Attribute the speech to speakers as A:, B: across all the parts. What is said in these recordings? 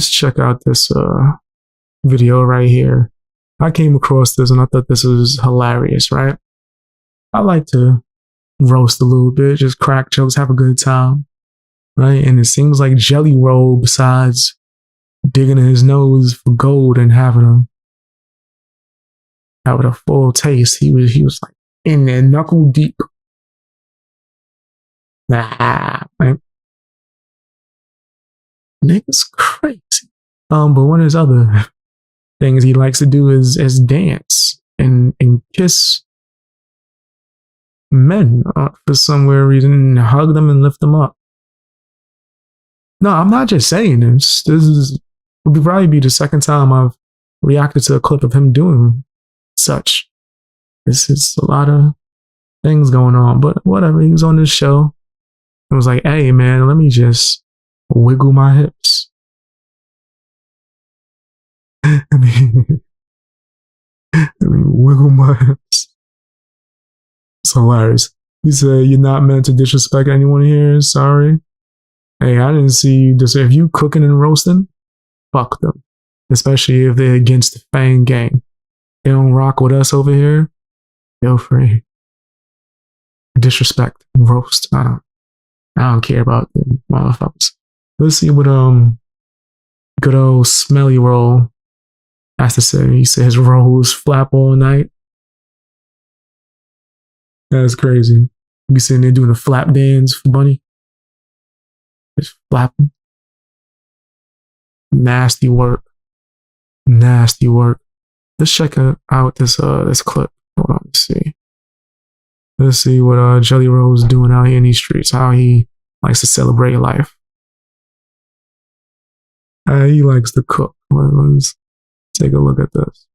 A: let's check out this video right here. I came across this and I thought this was hilarious, right? I like to roast a little bit, just crack jokes, have a good time, right? And it seems like Jelly Roll, besides digging in his nose for gold and having a full taste, he was like in there knuckle deep. Nah, man. Nigga's crazy. But one of his other things he likes to do is dance and kiss men for some weird reason, and hug them and lift them up. No, I'm not just saying this. This would probably be the second time I've reacted to a clip of him doing such. This is a lot of things going on, but whatever. He was on this show. I was like, hey man, let me just wiggle my hips. I mean, wiggle my hips. It's hilarious. He said, you're not meant to disrespect anyone here. Sorry. Hey, I didn't see you. If you cooking and roasting, fuck them. Especially if they're against the Fang gang. They don't rock with us over here. Feel free. Disrespect, roast. I don't care about them motherfuckers. Let's see what good old Smelly Roll has to say. He said his rolls flap all night. That's crazy. Be sitting there doing a flap dance for Bunny. Just flapping. Nasty work. Nasty work. Let's check out this clip. Hold on, let's see. Let's see what Jelly Roll's doing out here in these streets. How he likes to celebrate life. He likes to cook. Let's take a look at this.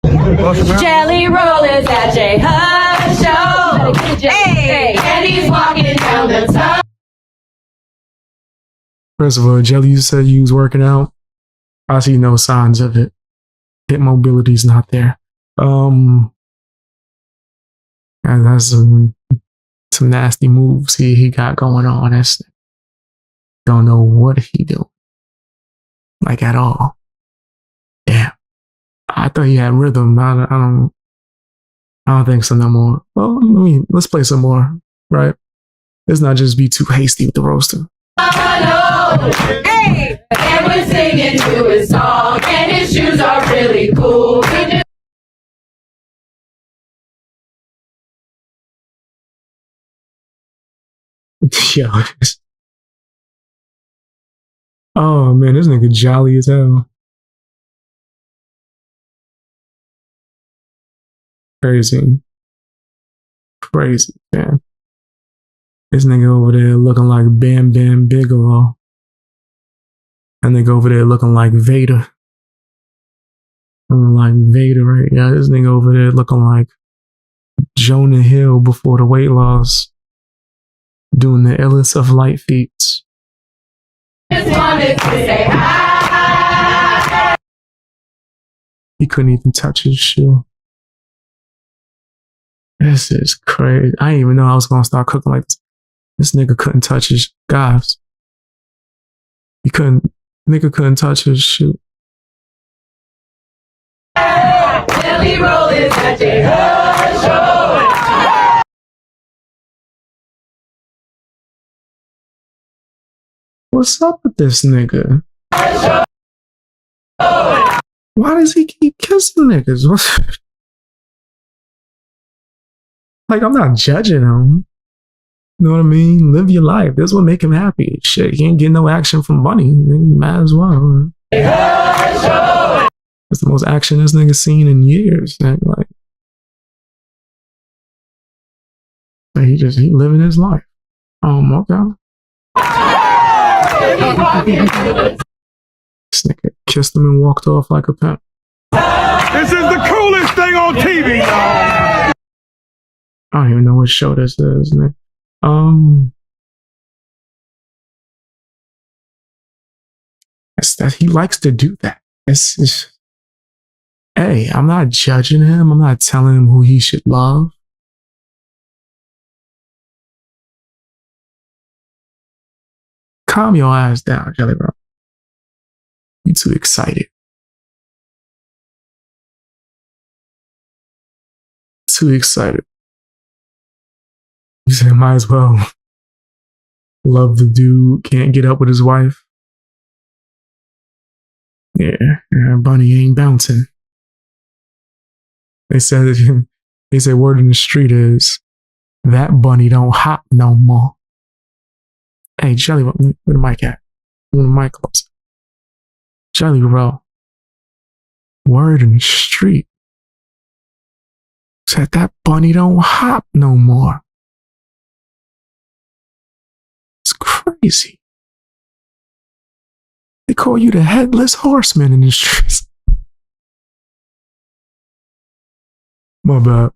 B: Jelly Roll is at J Hud Show. Hey, and he's walking down the top.
A: First of all, Jelly, you said you was working out. I see no signs of it. Hip mobility's not there. And that's some nasty moves he got going on. Don't know what he do. Like at all. Damn. I thought he had rhythm. I don't think so no more. Well, let's play some more, right? Let's not just be too hasty with the roasting.
B: Hey, and we're singing to his song, and his shoes are really cool.
A: Yo. Oh man, this nigga jolly as hell. Crazy, man. This nigga over there looking like Bam Bam Bigelow. And nigga over there looking like Vader. Looking like Vader, right? Yeah, this nigga over there looking like Jonah Hill before the weight loss. Doing the illest of light feats.
B: Just wanted to say hi.
A: He couldn't even touch his shoe. This is crazy. I didn't even know I was gonna start cooking like this. This nigga couldn't touch his guys. Nigga couldn't touch his shoe.
B: Jelly Roll is at J Hud Show.
A: What's up with this nigga? Why does he keep kissing niggas? Like, I'm not judging him. You know what I mean? Live your life. That's what make him happy. Shit, he ain't getting no action from Bunny. Might as well. It's the most action this nigga's seen in years. Like he living his life. Okay. This nigga kissed him and walked off like a pimp.
C: This is the coolest thing on TV, y'all.
A: I don't even know what show this is, man. He likes to do that. Hey, I'm not judging him. I'm not telling him who he should love. Calm your ass down, Jelly Roll. You too excited. Too excited. You said might as well love the dude, can't get up with his wife. Yeah, Bunny ain't bouncing. They said word in the street is that Bunny don't hop no more. Hey, Jelly, where the mic at? Where the mic close? Jelly Roll. Word in the street said that Bunny don't hop no more. It's crazy. They call you the headless horseman in the streets. My bad.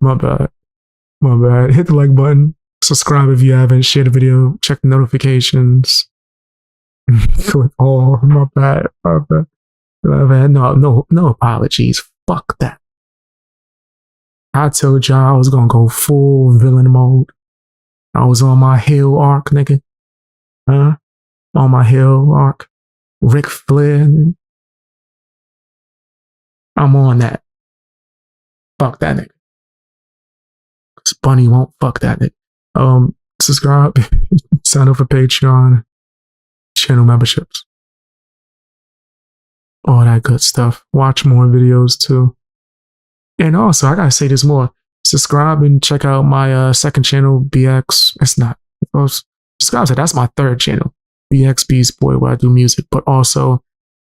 A: Hit the like button. Subscribe if you haven't. Share the video. Check the notifications. Click all. My bad. No apologies. Fuck that. I told y'all I was gonna go full villain mode. I was on my heel arc, nigga. On my heel arc. Ric Flair. I'm on that. Fuck that nigga. Cause Bunny won't fuck that nigga. Subscribe. Sign up for Patreon. Channel memberships. All that good stuff. Watch more videos too. And also, I gotta say this more. Subscribe and check out my second channel, BX. It's not. Subscribe to that's my third channel, BX Beast Boy, where I do music, but also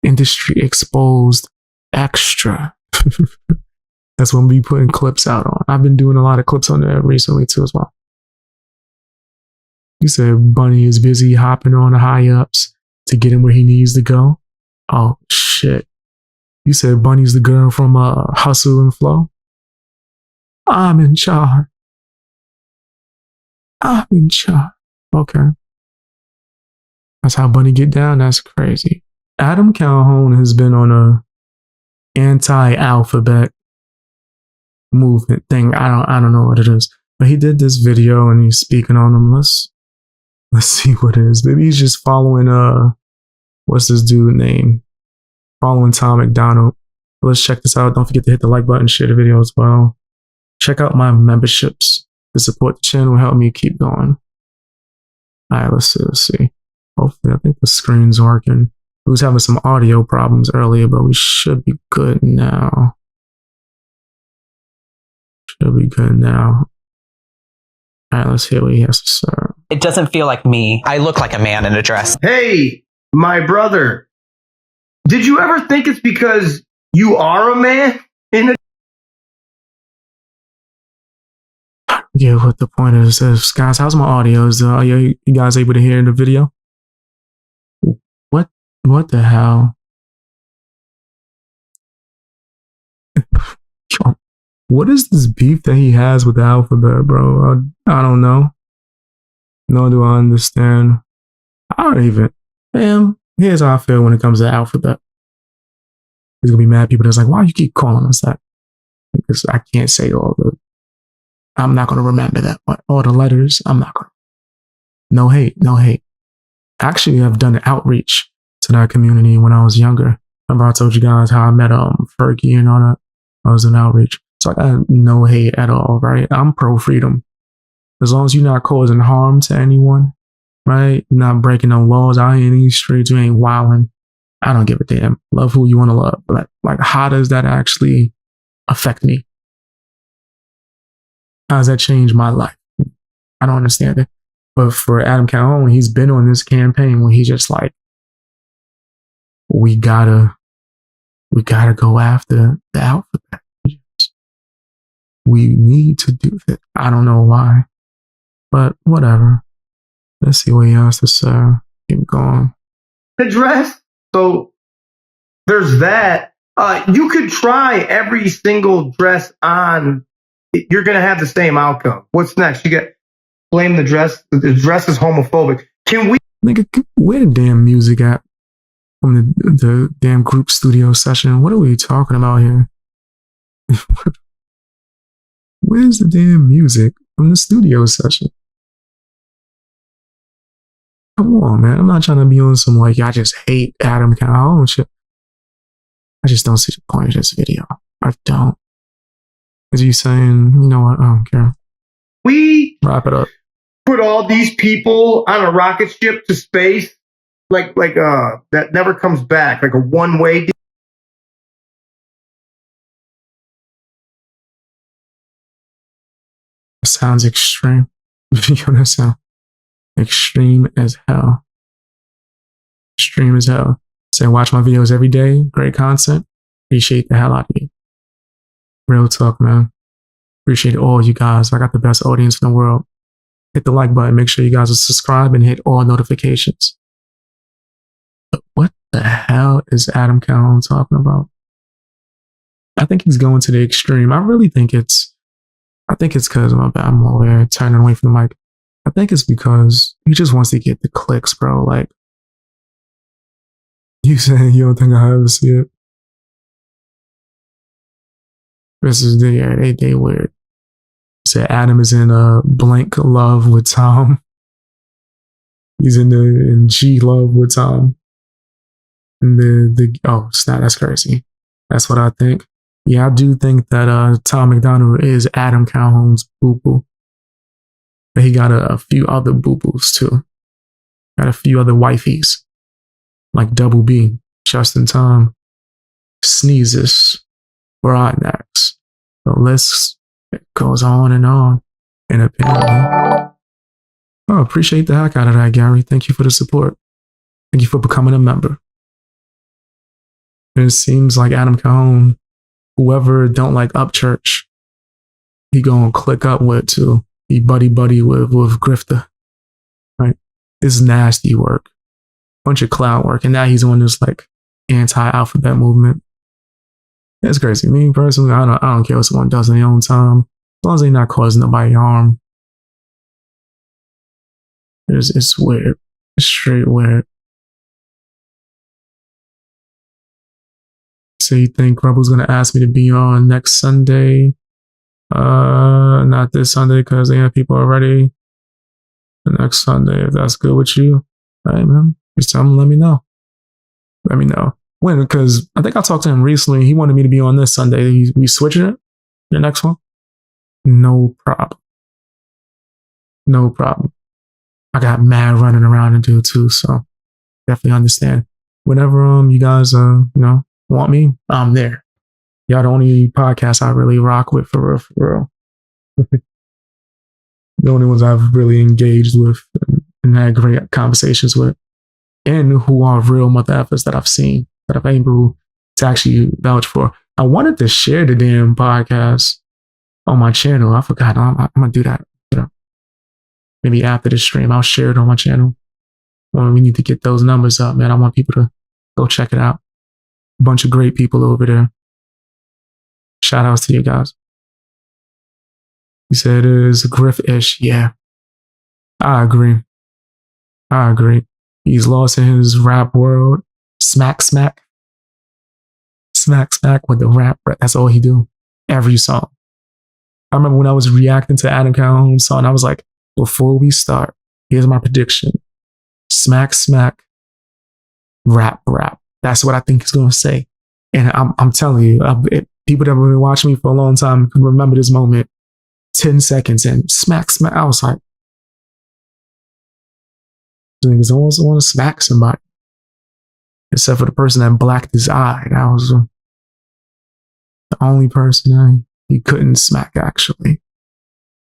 A: Industry Exposed Extra. That's when we putting clips out on. I've been doing a lot of clips on there recently too as well. You said Bunny is busy hopping on the high ups to get him where he needs to go. Oh shit. You said Bunny's the girl from Hustle and Flow? I'm in charge. I'm in charge. Okay. That's how Bunny get down? That's crazy. Adam Calhoun has been on a anti-alphabet movement thing. I don't know what it is. But he did this video and he's speaking on them. Let's see what it is. Maybe he's just following what's this dude name? Following Tom MacDonald. Let's check this out. Don't forget to hit the like button, share the video as well. Check out my memberships to support the channel, help me keep going. Alright, let's see. Hopefully, I think the screen's working. We was having some audio problems earlier, but we should be good now. Alright, let's hear what he has to say.
D: It doesn't feel like me. I look like a man in a dress.
E: Hey, my brother. Did you ever think it's because you are a man in a...
A: Yeah, what the point is, guys, how's my audio? Are you guys able to hear in the video? What the hell? What is this beef that he has with the alphabet, bro? I don't know. Nor do I understand. I don't even... Damn. Here's how I feel when it comes to the alphabet. There's gonna be mad people that's like, why you keep calling us that? Because I can't say I'm not gonna remember that. But all the letters, I'm not gonna. No hate. Actually, I've done an outreach to that community when I was younger. Remember I told you guys how I met Fergie and all that? I was in outreach. So I got no hate at all, right? I'm pro freedom. As long as you're not causing harm to anyone, right? You're not breaking no laws out here in these streets. You ain't wilding. I don't give a damn. Love who you want to love. But like, how does that actually affect me? How does that change my life? I don't understand it. But for Adam Calhoun, he's been on this campaign where he's just like, we gotta go after the alphabet. We need to do that. I don't know why, but whatever. Let's see what he has to say. Keep going.
E: The dress? So there's that. You could try every single dress on. You're going to have the same outcome. What's next? You get blame the dress. The dress is homophobic. Can we?
A: Nigga, where the damn music at? From the damn group studio session. What are we talking about here? Where's the damn music from the studio session? Come on, man. I'm not trying to be on some like, I just hate Adam Calhoun shit. I just don't see the point of this video. I don't. Is he saying, you know what? I don't care.
E: We
A: Wrap it up.
E: put all these people on a rocket ship to space, like that never comes back, like a one-way.
A: Sounds extreme. That sound extreme as hell. Extreme as hell. Say, watch my videos every day. Great content. Appreciate the hell out of you. Real talk, man. Appreciate all you guys. I got the best audience in the world. Hit the like button. Make sure you guys are subscribed and hit all notifications. But what the hell is Adam Calhoun talking about? I think he's going to the extreme. I really think it's because I'm aware, turning away from the mic. I think it's because he just wants to get the clicks, bro. Like, you saying you don't think I ever see it? This is they weird. Said Adam is in a blank love with Tom. He's in G love with Tom. And oh snap, that's crazy. That's what I think. Yeah, I do think that Tom MacDonald is Adam Calhoun's boo-boo. But he got a few other boo-boos too. Got a few other wifeys. Like Double B, Justin Tom, Sneezes, Broadnax. The list goes on. And apparently, I appreciate the heck out of that, Gary. Thank you for the support. Thank you for becoming a member. And it seems like Adam Calhoun, whoever don't like Upchurch, he gonna click up with too. He buddy with Grifter. Right? This is nasty work. Bunch of cloud work. And now he's on this like anti-alphabet movement. It's crazy. Me personally, I don't care what someone does in their own time. As long as they're not causing nobody harm. It's weird. It's straight weird. So you think Rebel's gonna ask me to be on next Sunday? Not this Sunday because they have people already. The next Sunday, if that's good with you. All right, man. Just tell him, let me know. Let me know. When? Because I think I talked to him recently. He wanted me to be on this Sunday. We switching it? The next one? No problem. No problem. I got mad running around to do too, so definitely understand. Whenever you guys want me, I'm there. Y'all the only podcast I really rock with for real. The only ones I've really engaged with and had great conversations with. And who are real mother effers that I've seen, that I've been able to actually vouch for. I wanted to share the damn podcast on my channel. I forgot. I'm going to do that. Maybe after the stream, I'll share it on my channel. Well, we need to get those numbers up, man. I want people to go check it out. A bunch of great people over there. Shout outs to you guys. He said it is Griff-ish. Yeah. I agree. He's lost in his rap world. Smack with the rap. That's all he do. Every song. I remember when I was reacting to Adam Calhoun's song, I was like, before we start, here's my prediction. Smack, rap. That's what I think he's going to say. And I'm telling you, people that have been watching me for a long time can remember this moment. 10 seconds and smack. I was like, niggas almost want to smack somebody. Except for the person that blacked his eye. That was the only person he couldn't smack, actually.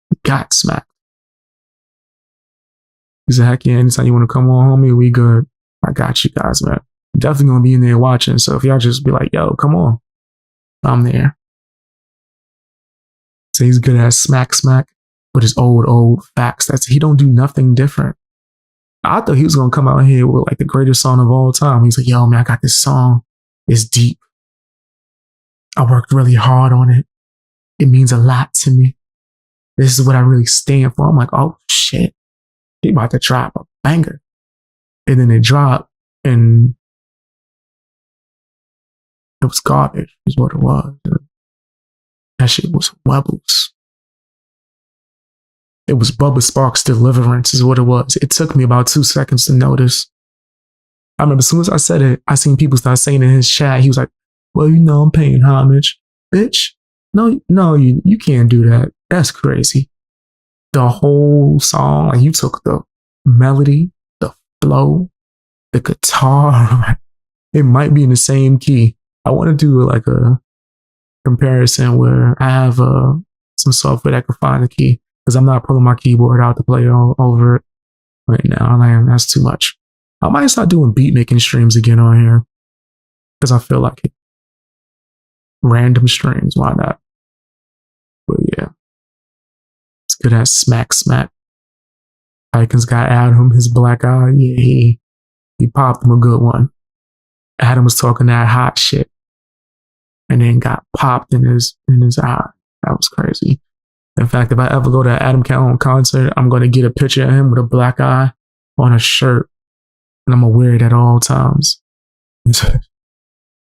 A: He got smacked. He said, heck yeah, anytime you want to come on, homie, we good. I got you guys, man. I'm definitely going to be in there watching. So if y'all just be like, yo, come on. I'm there. So he's good at smack with his old facts. He don't do nothing different. I thought he was going to come out here with like the greatest song of all time. He's like, yo, man, I got this song. It's deep. I worked really hard on it. It means a lot to me. This is what I really stand for. I'm like, oh shit. He about to drop a banger. And then it dropped and it was garbage is what it was. That shit was Webbles. It was Bubba Sparks' Deliverance is what it was. It took me about 2 seconds to notice. I remember as soon as I said it, I seen people start saying in his chat, he was like, well, I'm paying homage. Bitch, no, you can't do that. That's crazy. The whole song, like you took the melody, the flow, the guitar, it might be in the same key. I want to do like a comparison where I have some software that can find the key because I'm not pulling my keyboard out to play over it right now. Like, that's too much. I might start doing beat making streams again on here because I feel like it. Random streams, why not? But yeah, it's good at smack. Vikings got Adam, his black eye. Yeah, he popped him a good one. Adam was talking that hot shit, and then got popped in his eye. That was crazy. In fact, if I ever go to an Adam Calhoun concert, I'm gonna get a picture of him with a black eye on a shirt, and I'm gonna wear it at all times.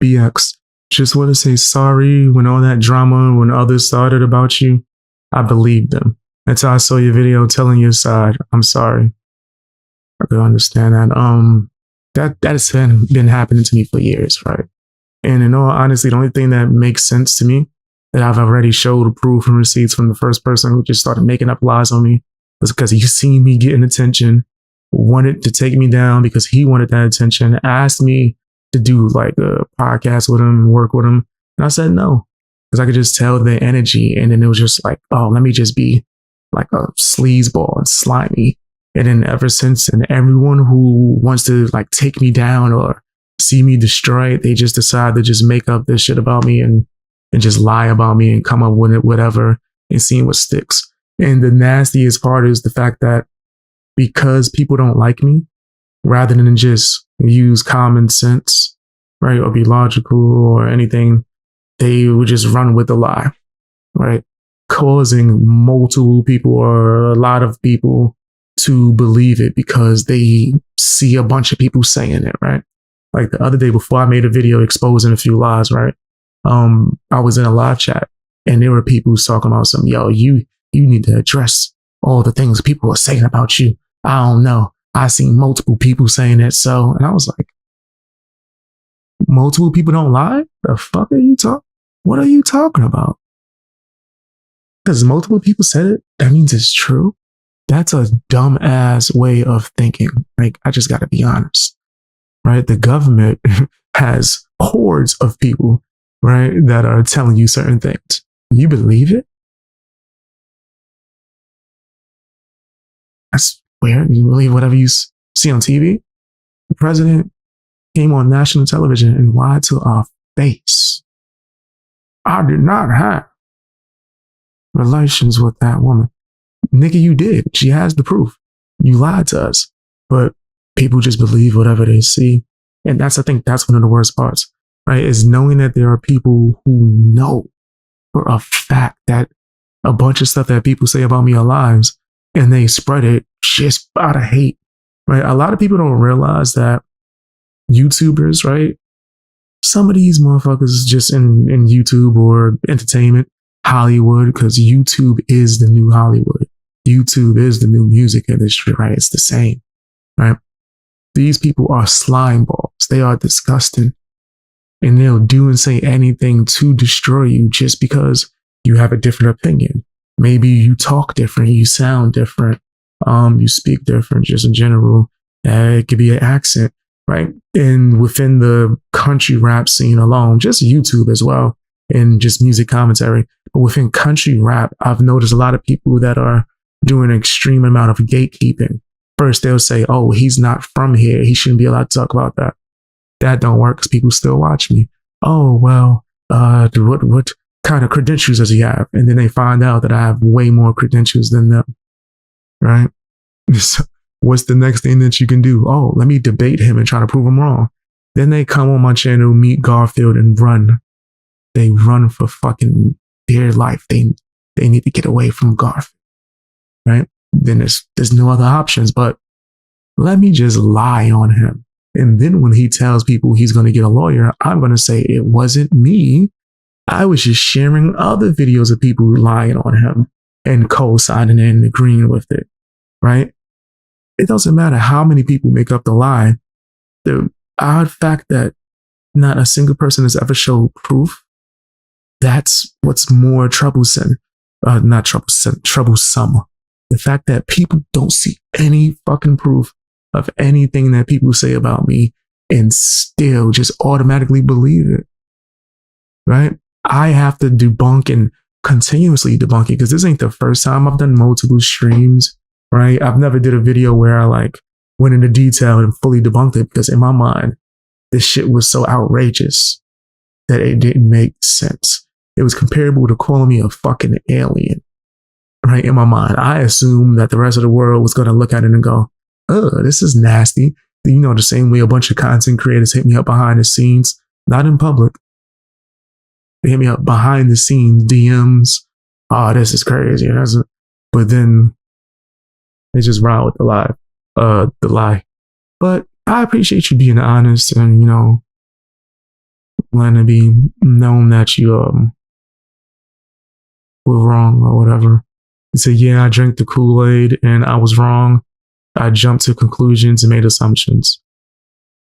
A: BX. Just want to say sorry when all that drama, when others started about you. I believed them until I saw your video telling your side. I'm sorry. I could understand that. That has been happening to me for years, right? And in all honesty, the only thing that makes sense to me that I've already showed proof and receipts from the first person who just started making up lies on me was because he seen me getting attention, wanted to take me down because he wanted that attention, asked me to do like a podcast with him and work with him. And I said no, because I could just tell the energy. And then it was just like, oh, let me just be like a sleazeball and slimy. And then ever since, and everyone who wants to like take me down or see me destroyed, they just decide to just make up this shit about me and just lie about me and come up with it, whatever, and see what sticks. And the nastiest part is the fact that because people don't like me, rather than just use common sense, right, or be logical or anything, they would just run with the lie, right, causing multiple people or a lot of people to believe it because they see a bunch of people saying it, right? Like the other day before I made a video exposing a few lies, right? I was in a live chat and there were people talking about some, yo, you need to address all the things people are saying about you. I don't know. I seen multiple people saying that. So, and I was like, multiple people don't lie? The fuck are you talking? What are you talking about? Because multiple people said it, that means it's true. That's a dumb ass way of thinking. Like, I just gotta be honest, right? The government has hordes of people, right, that are telling you certain things. You believe it? I swear, you believe whatever you see on TV? The president came on national television and lied to our face. I did not have relations with that woman. Nigga, you did. She has the proof. You lied to us. But people just believe whatever they see. And I think that's one of the worst parts, right? Is knowing that there are people who know for a fact that a bunch of stuff that people say about me are lies and they spread it just out of hate, right? A lot of people don't realize that YouTubers, right? Some of these motherfuckers just in YouTube or entertainment, Hollywood, because YouTube is the new Hollywood. YouTube is the new music industry, right? It's the same, right? These people are slime balls. They are disgusting. And they'll do and say anything to destroy you just because you have a different opinion. Maybe you talk different, you sound different, you speak different, just in general. It could be an accent, right? And within the country rap scene alone, just YouTube as well, and just music commentary. But within country rap, I've noticed a lot of people that are doing an extreme amount of gatekeeping. First, they'll say, oh, he's not from here. He shouldn't be allowed to talk about that. That don't work because people still watch me. Oh, well, what kind of credentials does he have? And then they find out that I have way more credentials than them, right? So what's the next thing that you can do? Oh, let me debate him and try to prove him wrong. Then they come on my channel, meet Garfield, and run. They run for fucking dear life. They need to get away from Garfield, right? Then there's no other options but let me just lie on him. And then when he tells people he's going to get a lawyer, I'm going to say it wasn't me. I was just sharing other videos of people lying on him and co-signing and agreeing with it, right? It doesn't matter how many people make up the lie. The odd fact that not a single person has ever showed proof. That's what's more troublesome. Not troublesome, troublesome. The fact that people don't see any fucking proof of anything that people say about me and still just automatically believe it. Right? I have to debunk and continuously debunk it because this ain't the first time I've done multiple streams. Right? I've never did a video where I like went into detail and fully debunked it because in my mind, this shit was so outrageous that it didn't make sense. It was comparable to calling me a fucking alien. Right? In my mind, I assumed that the rest of the world was going to look at it and go, oh, this is nasty. You know, the same way a bunch of content creators hit me up behind the scenes, not in public. They hit me up behind the scenes, DMs. Oh, this is crazy. But then they just run with the lie. But I appreciate you being honest and, you know, letting it be known that you were wrong or whatever. You said, yeah, I drank the Kool-Aid and I was wrong. I jumped to conclusions and made assumptions.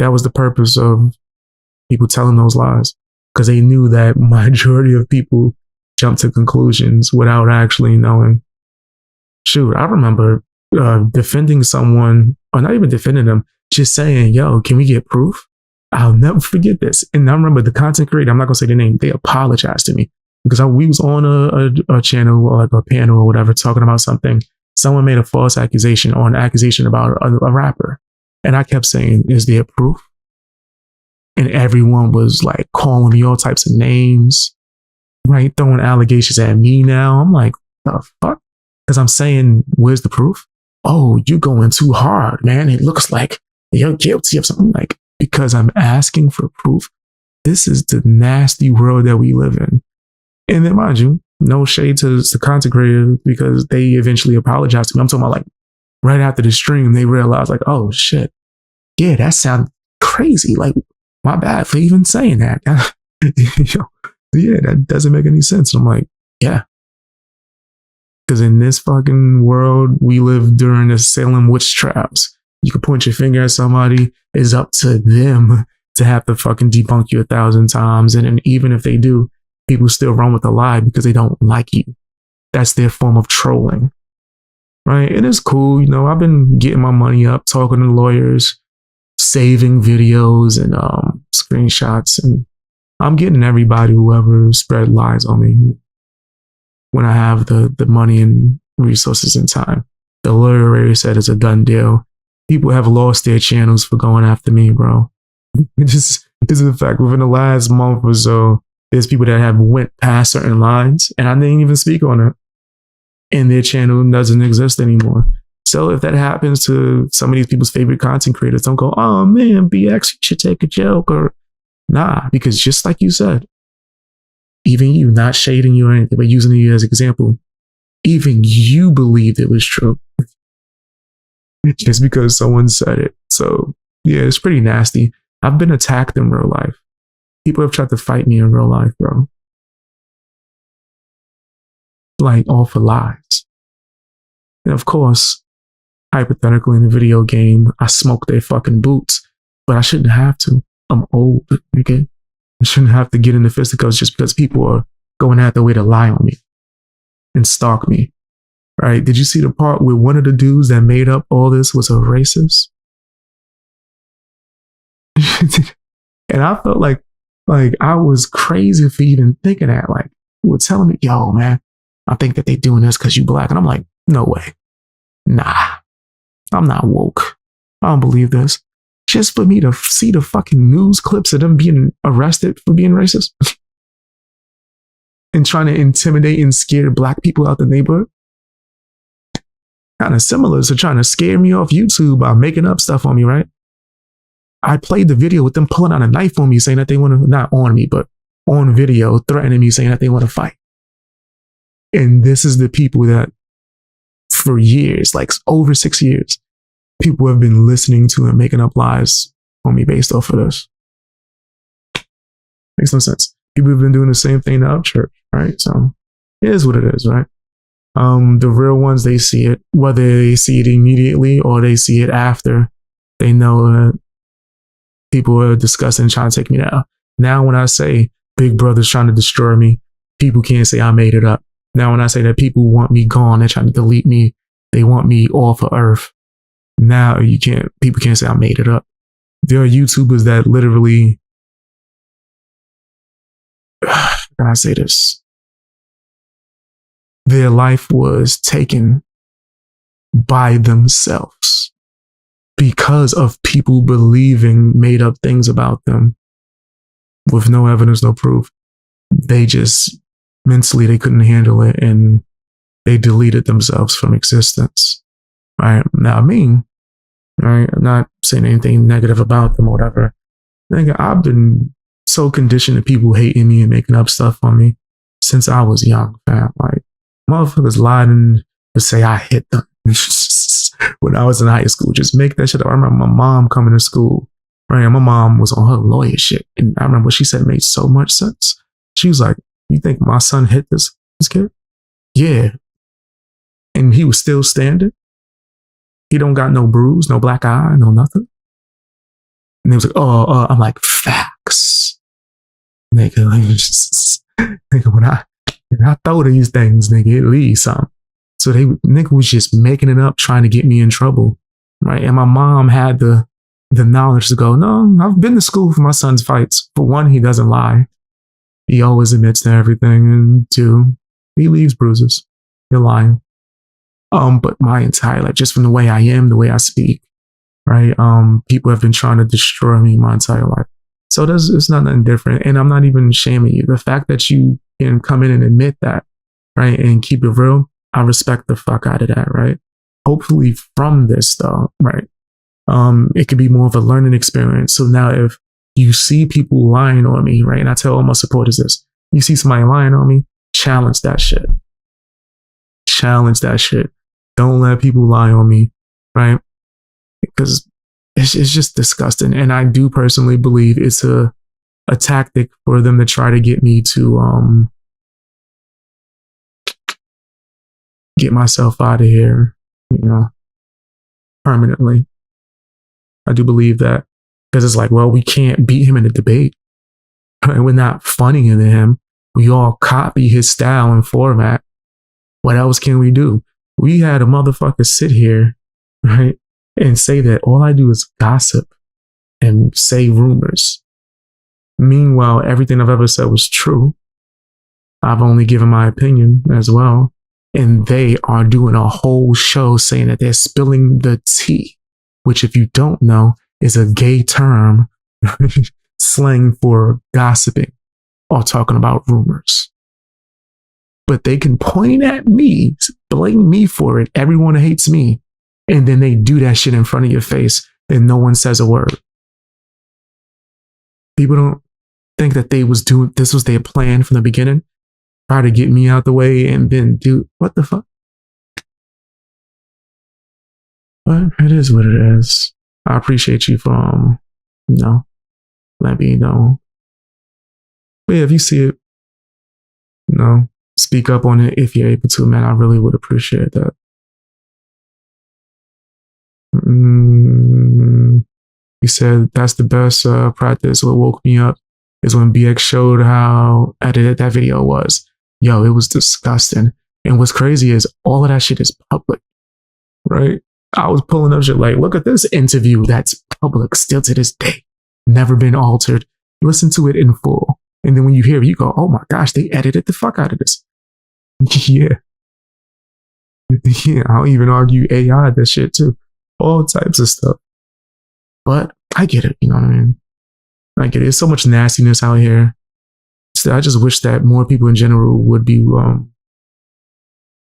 A: That was the purpose of people telling those lies, because they knew that majority of people jumped to conclusions without actually knowing. Shoot, I remember defending someone, or not even defending them, just saying, yo, can we get proof? I'll never forget this. And I remember the content creator, I'm not going to say the name, they apologized to me because we was on a channel or like a panel or whatever talking about something. Someone made a false accusation or an accusation about a rapper. And I kept saying, is there proof? And everyone was like calling me all types of names, right? Throwing allegations at me now. I'm like, the fuck? Because I'm saying, where's the proof? Oh, you going too hard, man. It looks like you're guilty of something. Like, because I'm asking for proof. This is the nasty world that we live in. And then mind you, no shade to the content creator because they eventually apologized to me. I'm talking about like right after the stream, they realized like, oh shit. Yeah, that sounded crazy. Like, my bad for even saying that. Yeah, that doesn't make any sense. And I'm like, yeah. Because in this fucking world, we live during the Salem witch traps. You can point your finger at somebody. It's up to them to have to fucking debunk you 1,000 times. And then even if they do, people still run with the lie because they don't like you. That's their form of trolling. Right? And it's cool. You know, I've been getting my money up, talking to lawyers, saving videos and screenshots. And I'm getting everybody, whoever spread lies on me when I have the money and resources and time. The lawyer already said it's a done deal. People have lost their channels for going after me, bro. This is a fact. Within the last month or so, there's people that have went past certain lines and I didn't even speak on it. And their channel doesn't exist anymore. So if that happens to some of these people's favorite content creators, don't go, oh man, BX, you should take a joke or nah, because just like you said, even you, not shading you or anything, but using you as an example, even you believed it was true. Just because someone said it. So yeah, it's pretty nasty. I've been attacked in real life. People have tried to fight me in real life, bro. Like all for lies. And of course, hypothetically in a video game, I smoke their fucking boots, but I shouldn't have to. I'm old, okay? I shouldn't have to get into fisticuffs just because people are going out their way to lie on me and stalk me, right? Did you see the part where one of the dudes that made up all this was a racist? And I felt like I was crazy for even thinking that. Like, they were telling me, yo, man, I think that they doing this because you black. And I'm like, no way. Nah, I'm not woke. I don't believe this. Just for me to see the fucking news clips of them being arrested for being racist and trying to intimidate and scare black people out the neighborhood. Kind of similar to trying to scare me off YouTube by making up stuff on me, right? I played the video with them pulling out a knife on me, saying that they want to, not on me, but on video, threatening me, saying that they want to fight. And this is the people that for years, like over 6 years, people have been listening to and making up lies on me based off of this. Makes no sense. People have been doing the same thing to Upchurch, right? So it is what it is, right? The real ones, they see it, whether they see it immediately or they see it after. They know that people are discussing trying to take me down. Now, when I say Big Brother's trying to destroy me, people can't say I made it up. Now, when I say that people want me gone, they're trying to delete me, they want me off of Earth. Now people can't say I made it up. There are YouTubers that literally, how can I say this? Their life was taken by themselves because of people believing made up things about them with no evidence, no proof. They just mentally, they couldn't handle it and they deleted themselves from existence. Right? Now, me, right? I'm not saying anything negative about them or whatever. I've been so conditioned to people hating me and making up stuff on me since I was young, fam. Like, motherfuckers lied to say I hit them when I was in high school. Just make that shit up. I remember my mom coming to school, right? And my mom was on her lawyer shit. And I remember what she said made so much sense. She was like, "You think my son hit this kid?" Yeah. And he was still standing. He don't got no bruise, no black eye, no nothing. And they was like, I'm like, facts. Nigga, when I throw these things, nigga, it leaves something. So nigga was just making it up, trying to get me in trouble. Right. And my mom had the knowledge to go, no, I've been to school for my son's fights. For one, he doesn't lie. He always admits to everything. And two, he leaves bruises. You're lying. But my entire life, just from the way I am, the way I speak, right? People have been trying to destroy me my entire life. So it's not nothing different. And I'm not even shaming you. The fact that you can come in and admit that, right? And keep it real, I respect the fuck out of that, right? Hopefully from this though, right? It could be more of a learning experience. So now if you see people lying on me, right? And I tell all my supporters this, you see somebody lying on me, challenge that shit. Challenge that shit. Don't let people lie on me, right? Because it's just disgusting. And I do personally believe it's a tactic for them to try to get me to get myself out of here, permanently. I do believe that. Because it's like, well, we can't beat him in a debate. And we're not funny than him. We all copy his style and format. What else can we do? We had a motherfucker sit here, right, and say that all I do is gossip and say rumors. Meanwhile, everything I've ever said was true. I've only given my opinion as well. And they are doing a whole show saying that they're spilling the tea, which, if you don't know, is a gay term slang for gossiping or talking about rumors. But they can point at me, blame me for it. Everyone hates me. And then they do that shit in front of your face and no one says a word. People don't think that this was their plan from the beginning. Try to get me out the way and then do what the fuck? But it is what it is. I appreciate you for, let me know. But yeah, if you see it, speak up on it if you're able to, man. I really would appreciate that. He said that's the best practice. What woke me up is when BX showed how edited that video was. Yo, it was disgusting. And what's crazy is all of that shit is public, right? I was pulling up shit like, look at this interview that's public still to this day. Never been altered. Listen to it in full. And then when you hear it, you go, oh my gosh, they edited the fuck out of this. Yeah. Yeah, I'll even argue AI that shit too. All types of stuff. But I get it, you know what I mean? I get it. There's so much nastiness out here. So I just wish that more people in general would be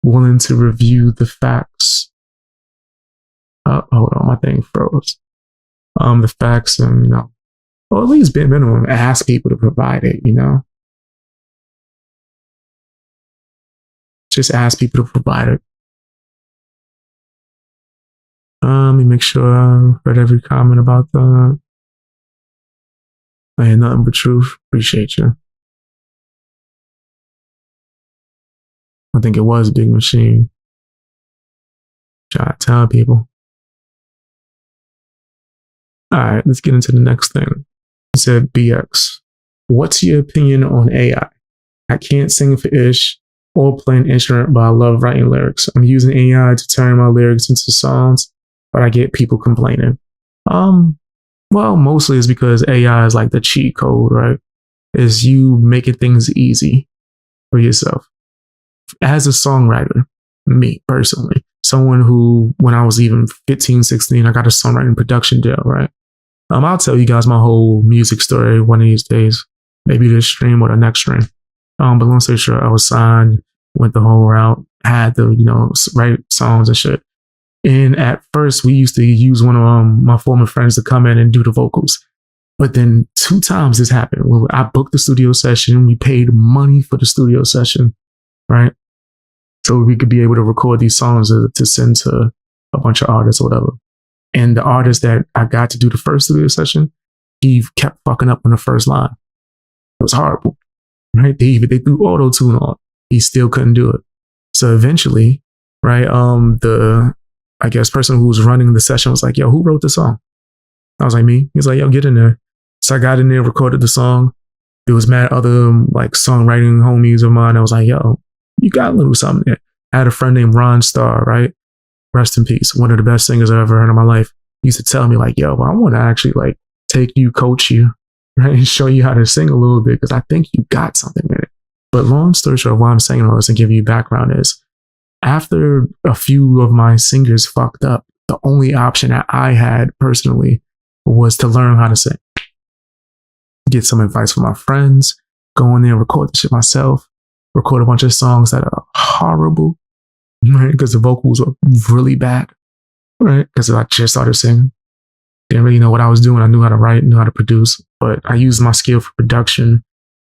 A: willing to review the facts. Hold on, my thing froze. The facts and, or at least bare minimum, ask people to provide it, Just ask people to provide it. Let me make sure I read every comment about that. I had nothing but truth. Appreciate you. I think it was Big Machine. Trying to tell people. All right, let's get into the next thing. It said, BX, what's your opinion on AI? I can't sing for ish or play an instrument, but I love writing lyrics. I'm using AI to turn my lyrics into songs, but I get people complaining. Well, mostly it's because AI is like the cheat code, right? Is you making things easy for yourself. As a songwriter, me personally, someone who, when I was even 15, 16, I got a songwriting production deal, right? I'll tell you guys my whole music story one of these days, maybe this stream or the next stream. But long story short, I was signed, went the whole route, had to, write songs and shit. And at first, we used to use one of my former friends to come in and do the vocals. But then 2 times this happened. Well, I booked the studio session. We paid money for the studio session, right? So we could be able to record these songs to send to a bunch of artists or whatever. And the artist that I got to do the first studio session, he kept fucking up on the first line. It was horrible, right? They threw auto-tune on. He still couldn't do it. So eventually, right, I guess person who was running the session was like, yo, who wrote the song? I was like, me. He was like, yo, get in there. So I got in there, recorded the song. There was mad other like songwriting homies of mine. I was like, yo, you got a little something there. I had a friend named Ron Starr, right? Rest in peace. One of the best singers I've ever heard in my life. He used to tell me like, yo, I want to actually like take you, coach you, right? And show you how to sing a little bit because I think you got something in it. But long story short, why I'm saying all this and give you background is after a few of my singers fucked up, the only option that I had personally was to learn how to sing. Get some advice from my friends, go in there and record the shit myself, record a bunch of songs that are horrible, right? Because the vocals are really bad, right? Because I just started singing. Didn't really know what I was doing. I knew how to write, knew how to produce, but I used my skill for production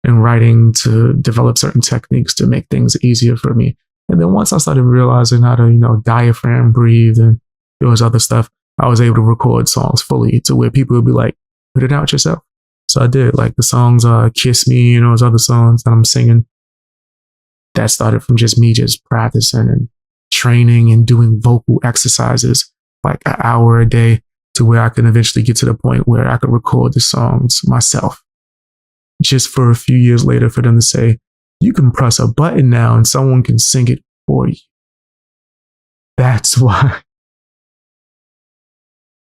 A: and writing to develop certain techniques to make things easier for me. And then once I started realizing how to, diaphragm breathe and there was other stuff, I was able to record songs fully to where people would be like, put it out yourself. So I did, like the songs Kiss Me and those other songs that I'm singing. That started from just me just practicing and training and doing vocal exercises like an hour a day to where I can eventually get to the point where I could record the songs myself. Just for a few years later for them to say, you can press a button now and someone can sing it for you. That's why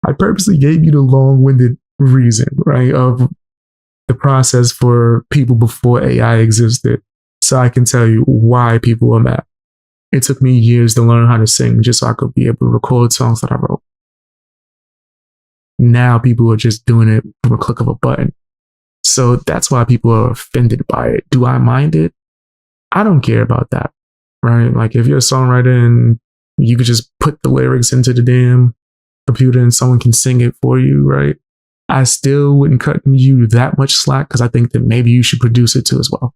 A: I purposely gave you the long-winded reason, right, of the process for people before AI existed. So I can tell you why people are mad. It took me years to learn how to sing just so I could be able to record songs that I wrote. Now people are just doing it from a click of a button. So that's why people are offended by it. Do I mind it? I don't care about that, right? Like if you're a songwriter and you could just put the lyrics into the damn computer and someone can sing it for you, right? I still wouldn't cut you that much slack because I think that maybe you should produce it too as well.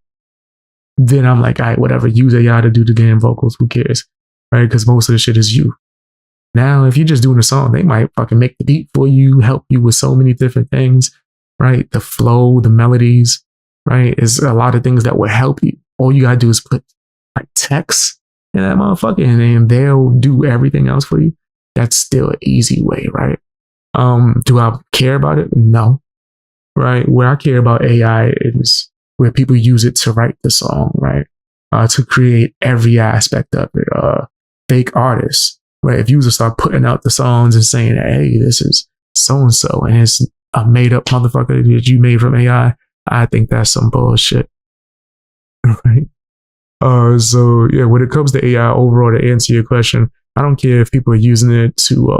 A: Then I'm like, all right, whatever, use AI to do the damn vocals, who cares, right? Because most of the shit is you. Now, if you're just doing a song, they might fucking make the beat for you, help you with so many different things, right? The flow, the melodies, right? Is a lot of things that will help you. All you gotta do is put like text in that motherfucker and they'll do everything else for you. That's still an easy way, right? Do I care about it? No, right? Where I care about AI is where people use it to write the song, right? To create every aspect of it. Fake artists, right? If you just start putting out the songs and saying, hey, this is so-and-so, and it's a made-up motherfucker that you made from AI, I think that's some bullshit, right? So yeah, when it comes to AI overall, to answer your question, I don't care if people are using it to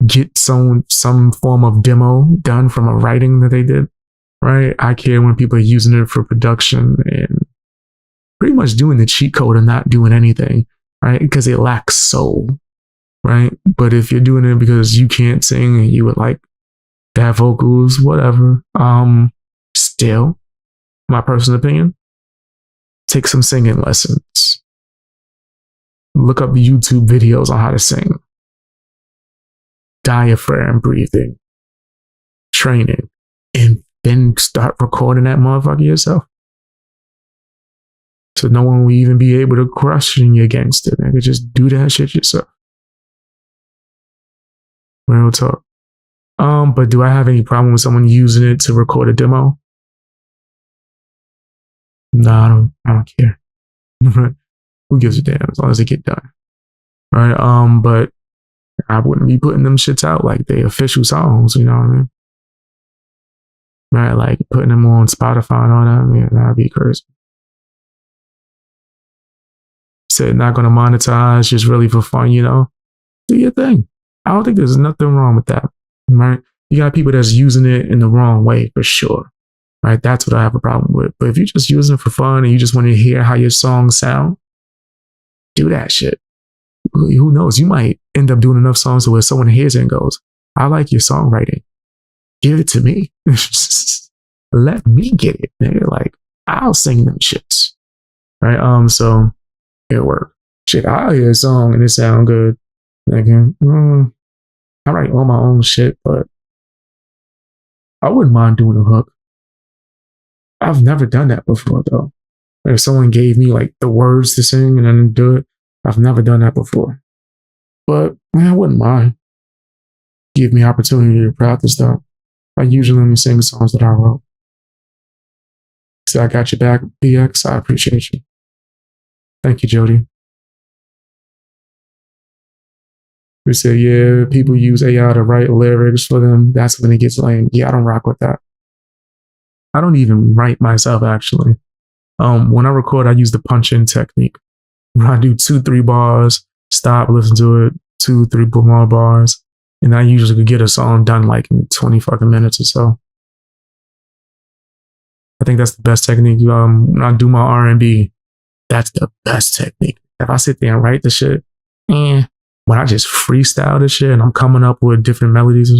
A: get some form of demo done from a writing that they did, right? I care when people are using it for production and pretty much doing the cheat code and not doing anything, right? Because it lacks soul, right? But if you're doing it because you can't sing and you would like to have vocals, whatever, still, my personal opinion, take some singing lessons. Look up YouTube videos on how to sing. Diaphragm breathing, training, and then start recording that motherfucker yourself. So no one will even be able to question you against it. Nigga, just do that shit yourself. Real talk. But do I have any problem with someone using it to record a demo? No, I don't care. Who gives a damn as long as it get done? Right. But I wouldn't be putting them shits out like they official songs, you know what I mean? Right, like putting them on Spotify and all that, man, that'd be crazy. Said not gonna monetize, just really for fun, you know? Do your thing. I don't think there's nothing wrong with that. Right? You got people that's using it in the wrong way for sure. Right? That's what I have a problem with. But if you're just using it for fun and you just want to hear how your songs sound, do that shit. Who knows? You might end up doing enough songs where someone hears it and goes, I like your songwriting. Give it to me. Let me get it. Nigga. Like, I'll sing them shits. Right? So it worked. Shit, I'll hear a song and it sound good. Nigga, I write all my own shit, but I wouldn't mind doing a hook. I've never done that before though. If someone gave me like the words to sing and then do it, I've never done that before. But man, I wouldn't mind. Give me opportunity to practice that. I usually only sing songs that I wrote. So I got your back, BX. I appreciate you. Thank you, Jody. We say, yeah, people use AI to write lyrics for them. That's when it gets lame. Yeah, I don't rock with that. I don't even write myself, actually. When I record, I use the punch-in technique. When I do 2-3 bars, stop, listen to it, 2-3 more bars, and I usually could get a song done like in 20 fucking minutes or so. I think that's the best technique. When I do my R&B, that's the best technique. If I sit there and write the shit, when I just freestyle this shit and I'm coming up with different melodies,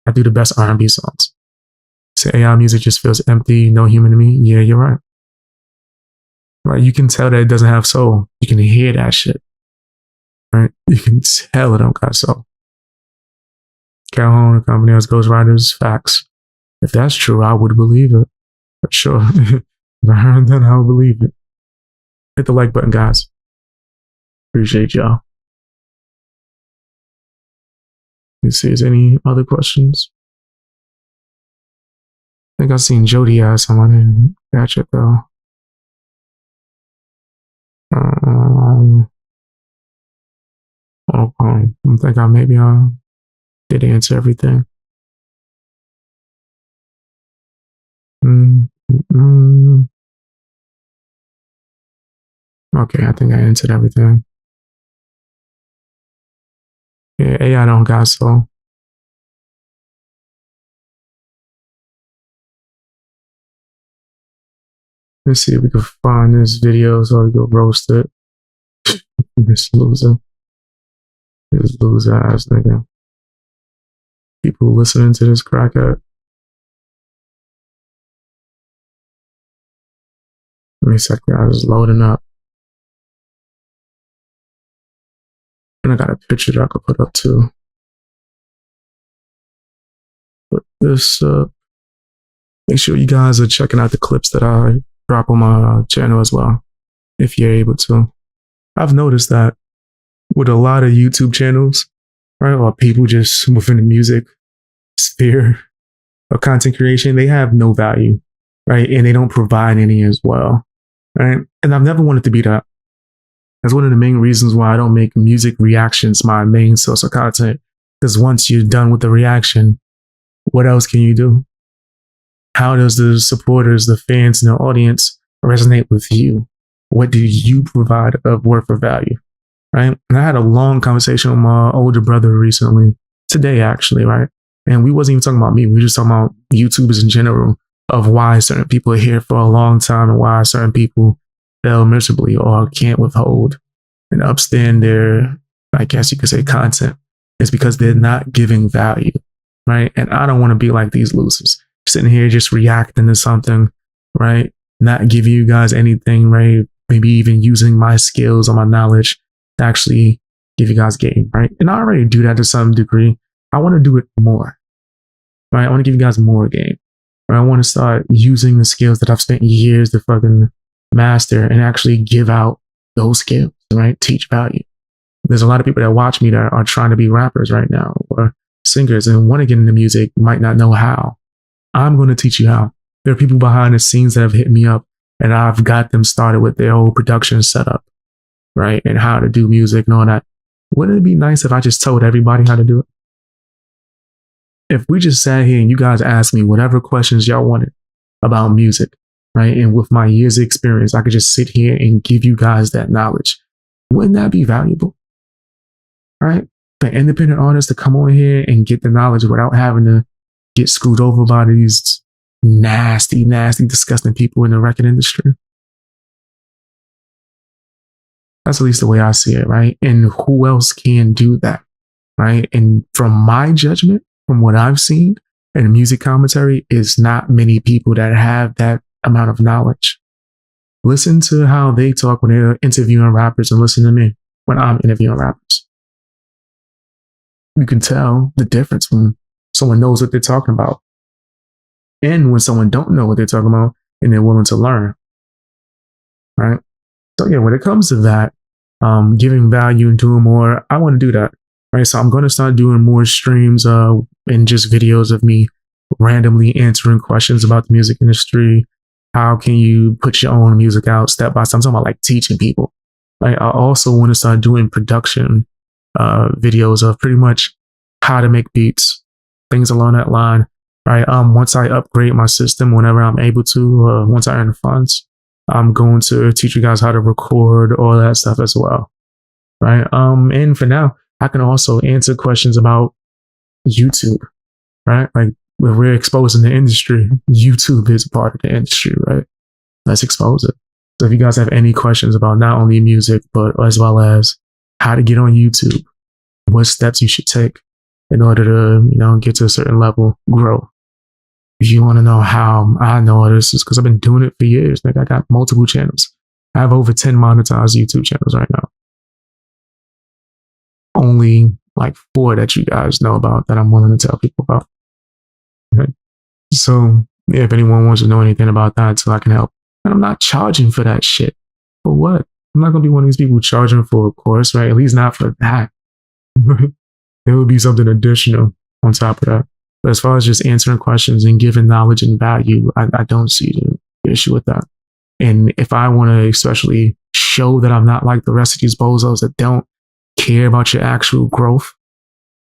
A: I do the best R&B songs. So AI music just feels empty, no human to me. Yeah, you're right. Right, you can tell that it doesn't have soul. You can hear that shit. Right, you can tell it don't got soul. Calhoun, a company as ghostwriters, facts. If that's true, I would believe it. For sure. If I heard that, I would believe it. Hit the like button, guys. Appreciate y'all. Let's see, is any other questions? I think I've seen Jody ask someone in catch it though. I think I did answer everything. Okay, I think I answered everything. Yeah, AI don't got soul. Let's see if we can find this video so we can roast it. This loser. This loser ass nigga. People listening to this crackhead. Give me a second, I was loading up. And I got a picture that I could put up too. Put this up. Make sure you guys are checking out the clips that I drop on my channel as well, if you're able to. I've noticed that with a lot of YouTube channels, right, or people just within the music sphere of content creation, they have no value, right? And they don't provide any as well, right? And I've never wanted to be that. That's one of the main reasons why I don't make music reactions my main source of content. Because once you're done with the reaction, what else can you do? How does the supporters, the fans, and the audience resonate with you? What do you provide of worth or value, right? And I had a long conversation with my older brother recently, today actually, right? And we wasn't even talking about me. We were just talking about YouTubers in general, of why certain people are here for a long time and why certain people fail miserably or can't withhold and upstand their, I guess you could say, content. It's because they're not giving value, right? And I don't want to be like these losers, sitting here just reacting to something, right? Not giving you guys anything, right? Maybe even using my skills or my knowledge to actually give you guys game, right? And I already do that to some degree. I want to do it more, right? I want to give you guys more game, right? I want to start using the skills that I've spent years to fucking master and actually give out those skills, right? Teach value. There's a lot of people that watch me that are trying to be rappers right now, or singers and want to get into music might not know how. I'm going to teach you how. There are people behind the scenes that have hit me up and I've got them started with their whole production setup, right? And how to do music and all that. Wouldn't it be nice if I just told everybody how to do it? If we just sat here and you guys asked me whatever questions y'all wanted about music, right? And with my years of experience, I could just sit here and give you guys that knowledge. Wouldn't that be valuable? Right? For independent artists to come on here and get the knowledge without having to get screwed over by these nasty, disgusting people in the record industry. That's at least the way I see it, right? And who else can do that, right? And from my judgment, from what I've seen in music commentary, is not many people that have that amount of knowledge. Listen to how they talk when they're interviewing rappers and listen to me when I'm interviewing rappers. You can tell the difference when someone knows what they're talking about and when someone don't know what they're talking about and they're willing to learn, right? So yeah, when it comes to that, giving value and doing more, I want to do that, right? So I'm going to start doing more streams and just videos of me randomly answering questions about the music industry. How can you put your own music out step by step? I'm talking about like teaching people. Like I also want to start doing production videos of pretty much how to make beats, things along that line, right? Once I upgrade my system, whenever I'm able to, once I earn the funds, I'm going to teach you guys how to record all that stuff as well, right? And for now, I can also answer questions about YouTube, right? Like when we're exposing the industry, YouTube is a part of the industry, right? Let's expose it. So if you guys have any questions about not only music, but as well as how to get on YouTube, what steps you should take in order to, get to a certain level, grow. If you want to know how I know all this, is because I've been doing it for years. Like I got multiple channels. I have over 10 monetized YouTube channels right now. Only like 4 that you guys know about that I'm willing to tell people about. Okay. So yeah, if anyone wants to know anything about that, so I can help. And I'm not charging for that shit. For what? I'm not going to be one of these people charging for a course, right? At least not for that. There would be something additional on top of that. But as far as just answering questions and giving knowledge and value, I don't see the issue with that. And if I want to especially show that I'm not like the rest of these bozos that don't care about your actual growth,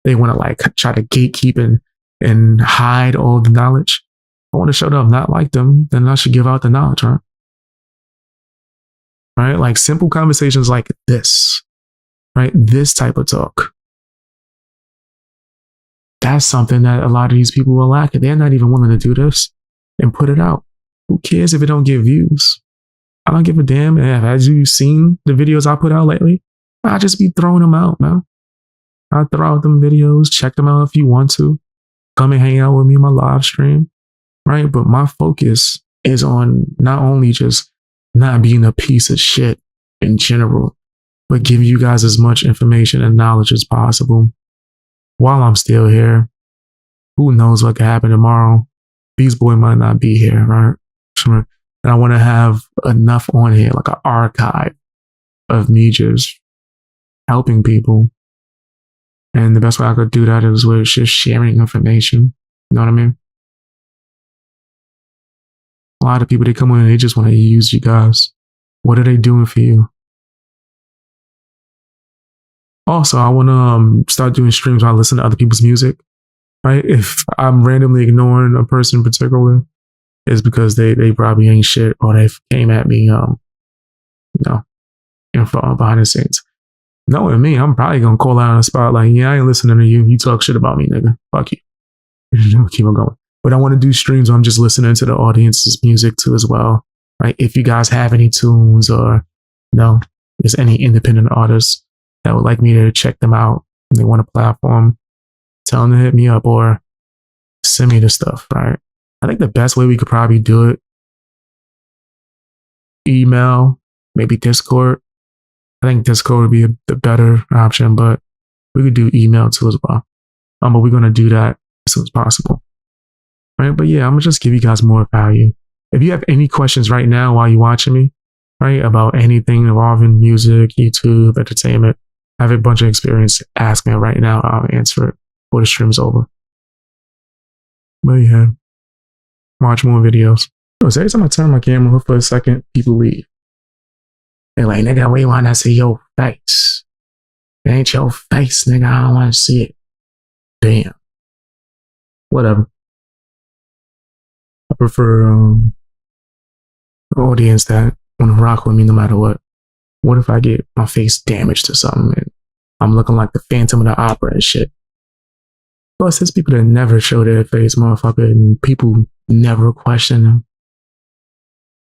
A: they want to like try to gatekeep and hide all the knowledge. I want to show that I'm not like them, then I should give out the knowledge, right? Right? Like simple conversations like this, right? This type of talk. That's something that a lot of these people will lack. They're not even willing to do this and put it out. Who cares if it don't get views? I don't give a damn. Have you seen the videos I put out lately? I just be throwing them out, man. I throw out them videos. Check them out if you want to. Come and hang out with me in my live stream, right? But my focus is on not only just not being a piece of shit in general, but giving you guys as much information and knowledge as possible. While I'm still here, who knows what could happen tomorrow? Beast Boy might not be here, right? And I want to have enough on here, like an archive of me just helping people. And the best way I could do that is with just sharing information. You know what I mean? A lot of people, they come in and they just want to use you guys. What are they doing for you? Also, I want to start doing streams where I listen to other people's music, right? If I'm randomly ignoring a person in particular, it's because they probably ain't shit or they came at me, behind the scenes. Knowing me, I'm probably going to call out on the spot like, yeah, I ain't listening to you. You talk shit about me, nigga. Fuck you. Keep on going. But I want to do streams where I'm just listening to the audience's music too as well, right? If you guys have any tunes or, there's any independent artists that would like me to check them out and they want a platform, tell them to hit me up or send me the stuff, right? I think the best way we could probably do it, email, maybe Discord. I think Discord would be the better option, but we could do email too as well. But we're going to do that as soon as possible, right? But yeah, I'm going to just give you guys more value. If you have any questions right now while you're watching me, right, about anything involving music, YouTube, entertainment, I have a bunch of experience. Ask me right now. I'll answer it. before the stream's over. But yeah, watch more videos. So every time I turn my camera off for a second, people leave. They're like, nigga, we want to see your face. It ain't your face, nigga. I don't want to see it. Damn. Whatever. I prefer an audience that want to rock with me no matter what. What if I get my face damaged or something and I'm looking like the Phantom of the Opera and shit? Plus, there's people that never show their face, motherfucker, and people never question them.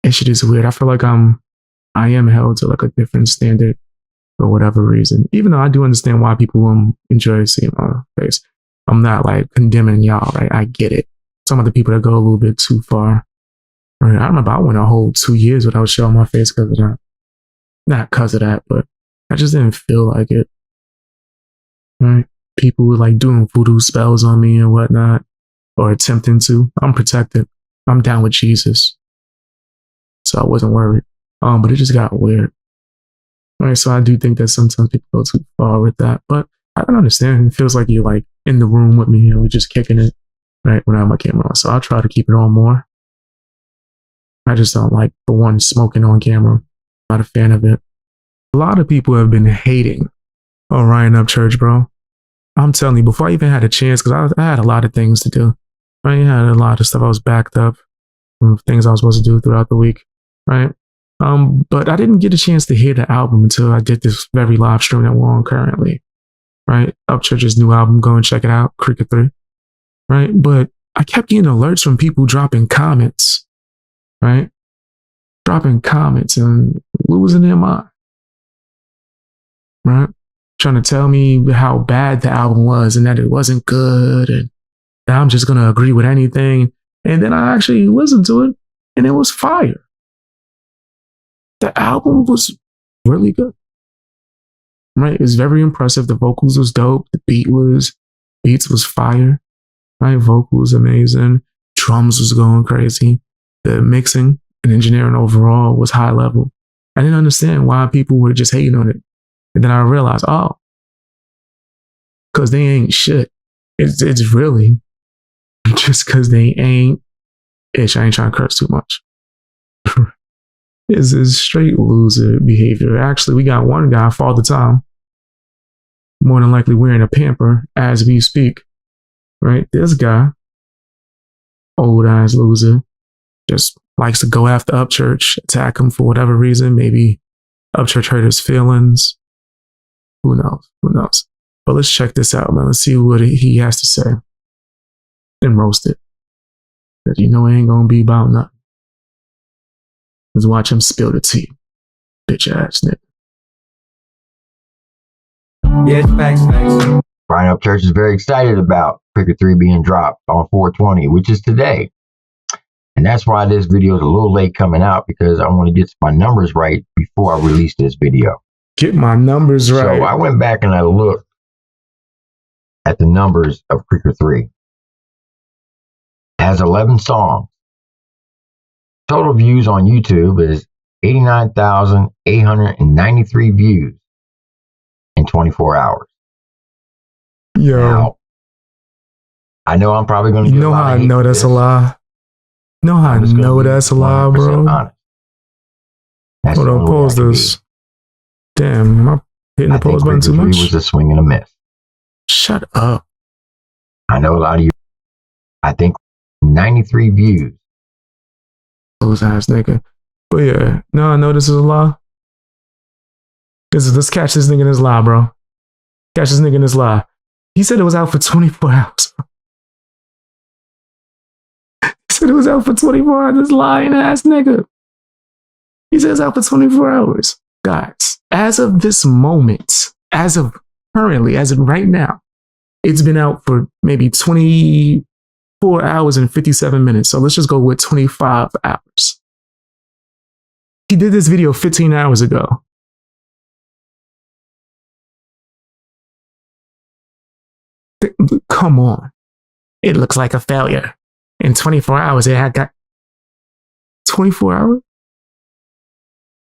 A: And shit is weird. I feel like I am held to like a different standard for whatever reason. Even though I do understand why people enjoy seeing my face. I'm not like condemning y'all, right? I get it. Some of the people that go a little bit too far. Right? I remember I went a whole 2 years without showing my face because of that. Not because of that, but I just didn't feel like it. Right? People were like doing voodoo spells on me and whatnot, or attempting to. I'm protected. I'm down with Jesus. So I wasn't worried. But it just got weird. Right? So I do think that sometimes people go too far with that. But I can understand. It feels like you're like in the room with me and we're just kicking it, right? When I have my camera on. So I'll try to keep it on more. I just don't like the one smoking on camera. Not a fan of it. A lot of people have been hating on Ryan Upchurch, bro. I'm telling you, before I even had a chance, because I had a lot of things to do. Right? I had a lot of stuff. I was backed up from things I was supposed to do throughout the week. Right? But I didn't get a chance to hear the album until I did this very live stream that we're on currently. Right? Upchurch's new album, go and check it out, Cricket 3. Right? But I kept getting alerts from people dropping comments. Right? Dropping comments and losing their mind. Right? Trying to tell me how bad the album was and that it wasn't good and that I'm just going to agree with anything. And then I actually listened to it and it was fire. The album was really good. Right? It was very impressive. The vocals was dope. The beats was fire. Right? Vocals amazing. Drums was going crazy. The mixing and engineering overall was high level. I didn't understand why people were just hating on it. And then I realized, oh, because they ain't shit. It's really just because they ain't ish. I ain't trying to curse too much. It's straight loser behavior. Actually, we got one guy, Flawd time, more than likely wearing a pamper as we speak. Right? This guy, old ass loser, just likes to go after Upchurch, attack him for whatever reason. Maybe Upchurch hurt his feelings. Who knows? Who knows? But let's check this out, man. Let's see what he has to say. And roast it. Because you know it ain't gonna be about nothing. Let's watch him spill the tea. Bitch ass nigga.
F: Yeah, it's facts. Ryan Upchurch is very excited about Cricket 3 being dropped on 4/20, which is today. And that's why this video is a little late coming out, because I want to get my numbers right before I release this video.
A: Get my numbers right.
F: So I went back and I looked at the numbers of Cricket 3. It has 11 songs. Total views on YouTube is 89,893 views in 24 hours.
A: Yo.
F: Now, I know I'm probably going to get
A: You know how I know that's a lie? You know how I know that's a lie, bro? Hold on, pause this. Damn, am I hitting the pause button too much?
F: Was a swing and a miss.
A: Shut up.
F: I know a lot of you. I think 93 views.
A: Those ass nigga. But yeah, no, I know this is a lie. Let's catch this nigga in his lie, bro. Catch this nigga in his lie. He said it was out for 24 hours. He said it was out for 24 hours. This lying ass nigga. He said it's out for 24 hours. Guys, as of this moment, as of currently, as of right now, it's been out for maybe 24 hours and 57 minutes. So let's just go with 25 hours. He did this video 15 hours ago. Come on. It looks like a failure. In 24 hours, it had got 24 hours?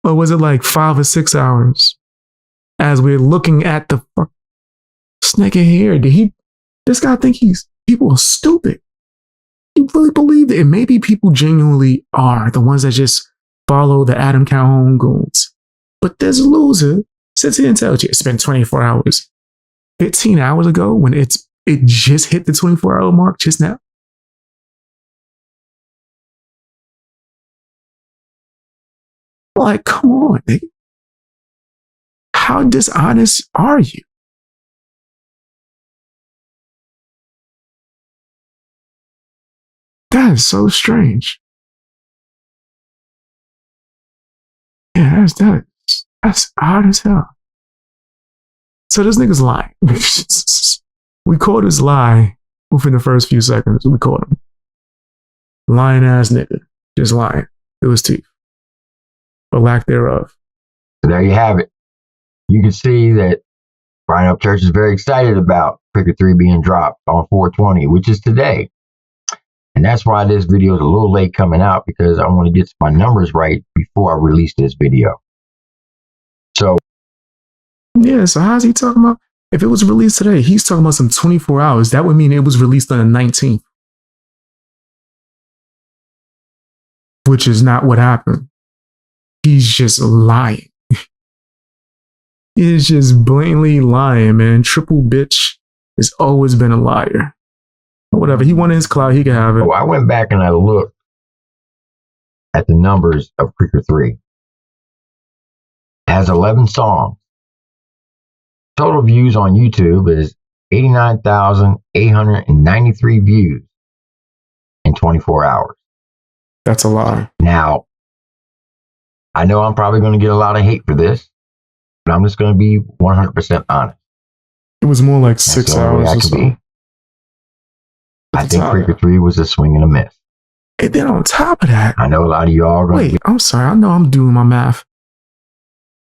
A: Or was it like 5 or 6 hours? As we're looking at the fuck. This nigga here, did he This guy think people are stupid. You really believe it? And maybe people genuinely are the ones that just follow the Adam Calhoun goons. But there's a loser sits here and tells you it's been 24 hours. 15 hours ago when it just hit the 24-hour mark just now. Like, come on, nigga. How dishonest are you? That is so strange. Yeah, that's odd as hell. So this nigga's lying. We caught his lie within the first few seconds. We caught him. Lying ass nigga. Just lying. It was teeth. Or lack thereof.
F: So there you have it. You can see that Brian Upchurch is very excited about Figure 3 being dropped on 420, which is today. And that's why this video is a little late coming out, because I want to get my numbers right before I release this video. So,
A: yeah, so how's he talking about? If it was released today, he's talking about some 24 hours. That would mean it was released on the 19th. Which is not what happened. He's just lying. He's just blatantly lying, man. Triple bitch has always been a liar. Whatever. He wanted his clout. He could have it.
F: Oh, I went back and I looked at the numbers of Figure 3. It has 11 songs. Total views on YouTube is 89,893 views in 24 hours.
A: That's a lie.
F: Now, I know I'm probably going to get a lot of hate for this, but I'm just going to be 100% honest.
A: It was more like 6 hours or so.
F: I think Figure 3 was a swing and a miss.
A: And then on top of that,
F: I know a lot of y'all are going to...
A: Wait, I'm sorry. I know I'm doing my math.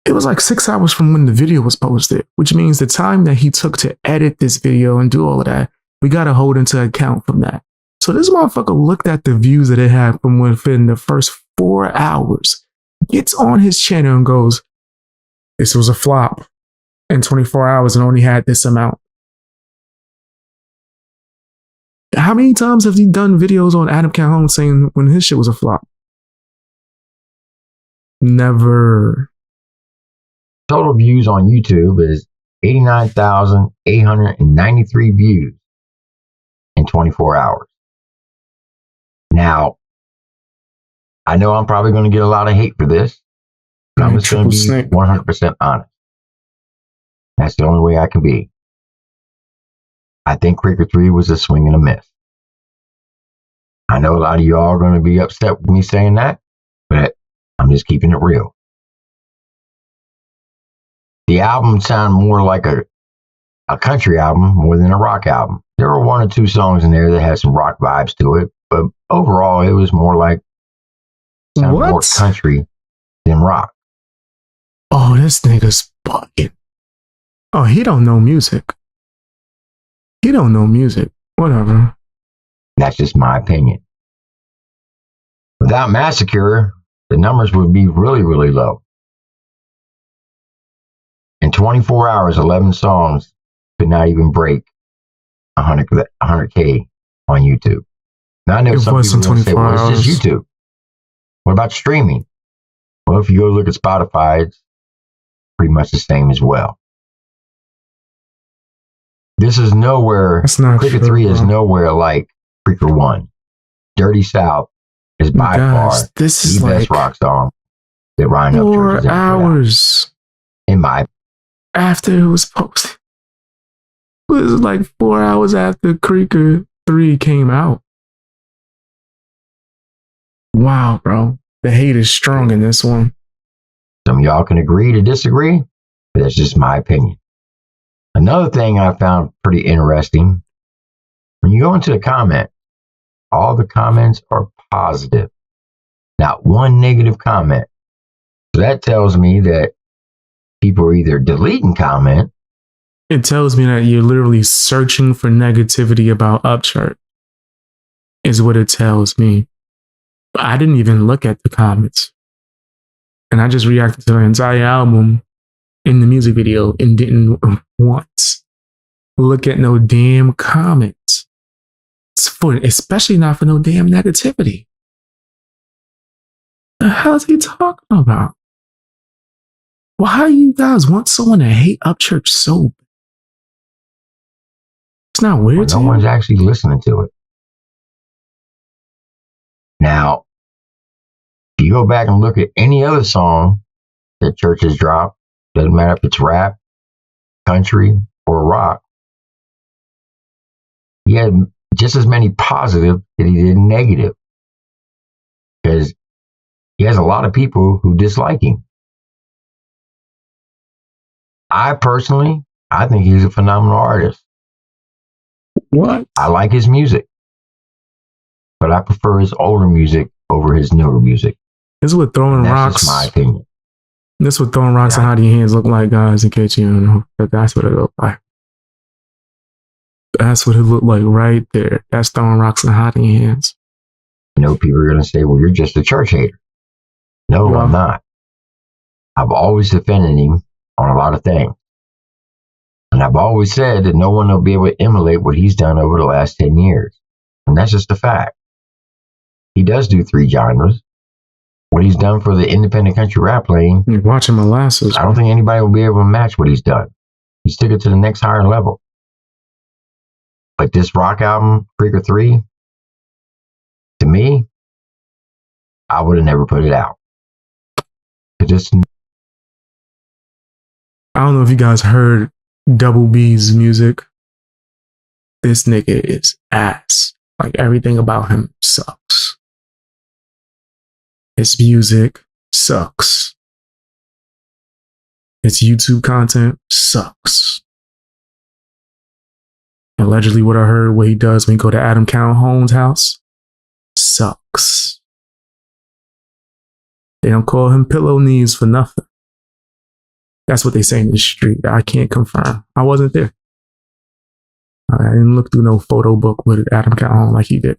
A: It was like 6 hours from when the video was posted, which means the time that he took to edit this video and do all of that, we got to hold into account from that. So this motherfucker looked at the views that it had from within the first 4 hours, gets on his channel and goes, this was a flop in 24 hours and only had this amount. How many times have he done videos on Adam Calhoun saying when his shit was a flop? Never.
F: Total views on YouTube is 89,893 views in 24 hours. Now, I know I'm probably going to get a lot of hate for this, but I'm just going to be 100% honest. That's the only way I can be. I think Figure 3 was a swing and a miss. I know a lot of y'all are going to be upset with me saying that, but I'm just keeping it real. The album sounded more like a country album more than a rock album. There were 1 or 2 songs in there that had some rock vibes to it, but overall it was more like more country than rock.
A: Oh, this nigga's bugging. Oh, he don't know music. He don't know music. Whatever.
F: That's just my opinion. Without Massacre, the numbers would be really, really low. In 24 hours, 11 songs could not even break 100K on YouTube. Now, I know some people will say, well, it's just YouTube. What about streaming? Well, if you go look at Spotify, it's pretty much the same as well. This is nowhere, Figure 3 is nowhere like Figure 1. Dirty South is by far the best rock song that Ryan Upchurch has ever put out. 4 hours in my
A: after it was posted. It was like 4 hours after Creeker 3 came out. Wow, bro. The hate is strong in this one.
F: Some of y'all can agree to disagree, but that's just my opinion. Another thing I found pretty interesting, when you go into the comment, all the comments are positive. Not one negative comment. So that tells me that people are either deleting comment.
A: It tells me that you're literally searching for negativity about Upchurch, is what it tells me. But I didn't even look at the comments. And I just reacted to the entire album in the music video and didn't once. look at no damn comments. Especially not for no damn negativity. The hell is he talking about? Why do you guys want someone to hate Upchurch so bad? It's not weird to
F: No
A: you?
F: one's actually listening to it. Now, if you go back and look at any other song that Church has dropped, doesn't matter if it's rap, country, or rock, he had just as many positive as he did negative. Because he has a lot of people who dislike him. I think he's a phenomenal artist.
A: What?
F: I like his music, but I prefer his older music over his newer music.
A: This is what throwing
F: And that's
A: rocks.
F: just my opinion.
A: This is what throwing rocks and hiding your hands look like, guys. In case you don't know, that's what it looked like. That's what it looked like right there. That's throwing rocks and hiding your hands.
F: I know people are going to say, well, you're just a Church hater. No,
A: Yeah.
F: I'm not. I've always defended him on a lot of things. And I've always said that no one will be able to emulate what he's done over the last 10 years. And that's just a fact. He does do 3 genres. What he's done for the independent country rap lane,
A: You're watching molasses.
F: I don't think anybody will be able to match what he's done. He's took it to the next higher level. But this rock album, Creeker 3, to me, I would have never put it out. It just,
A: I don't know if you guys heard Double B's music. This nigga is ass. Like, everything about him sucks. His music sucks. His YouTube content sucks. Allegedly, what I heard, what he does when he go to Adam Calhoun's house, sucks. They don't call him Pillow Knees for nothing. That's what they say in the street. I can't confirm. I wasn't there. I didn't look through no photo book with Adam Calhoun like he did.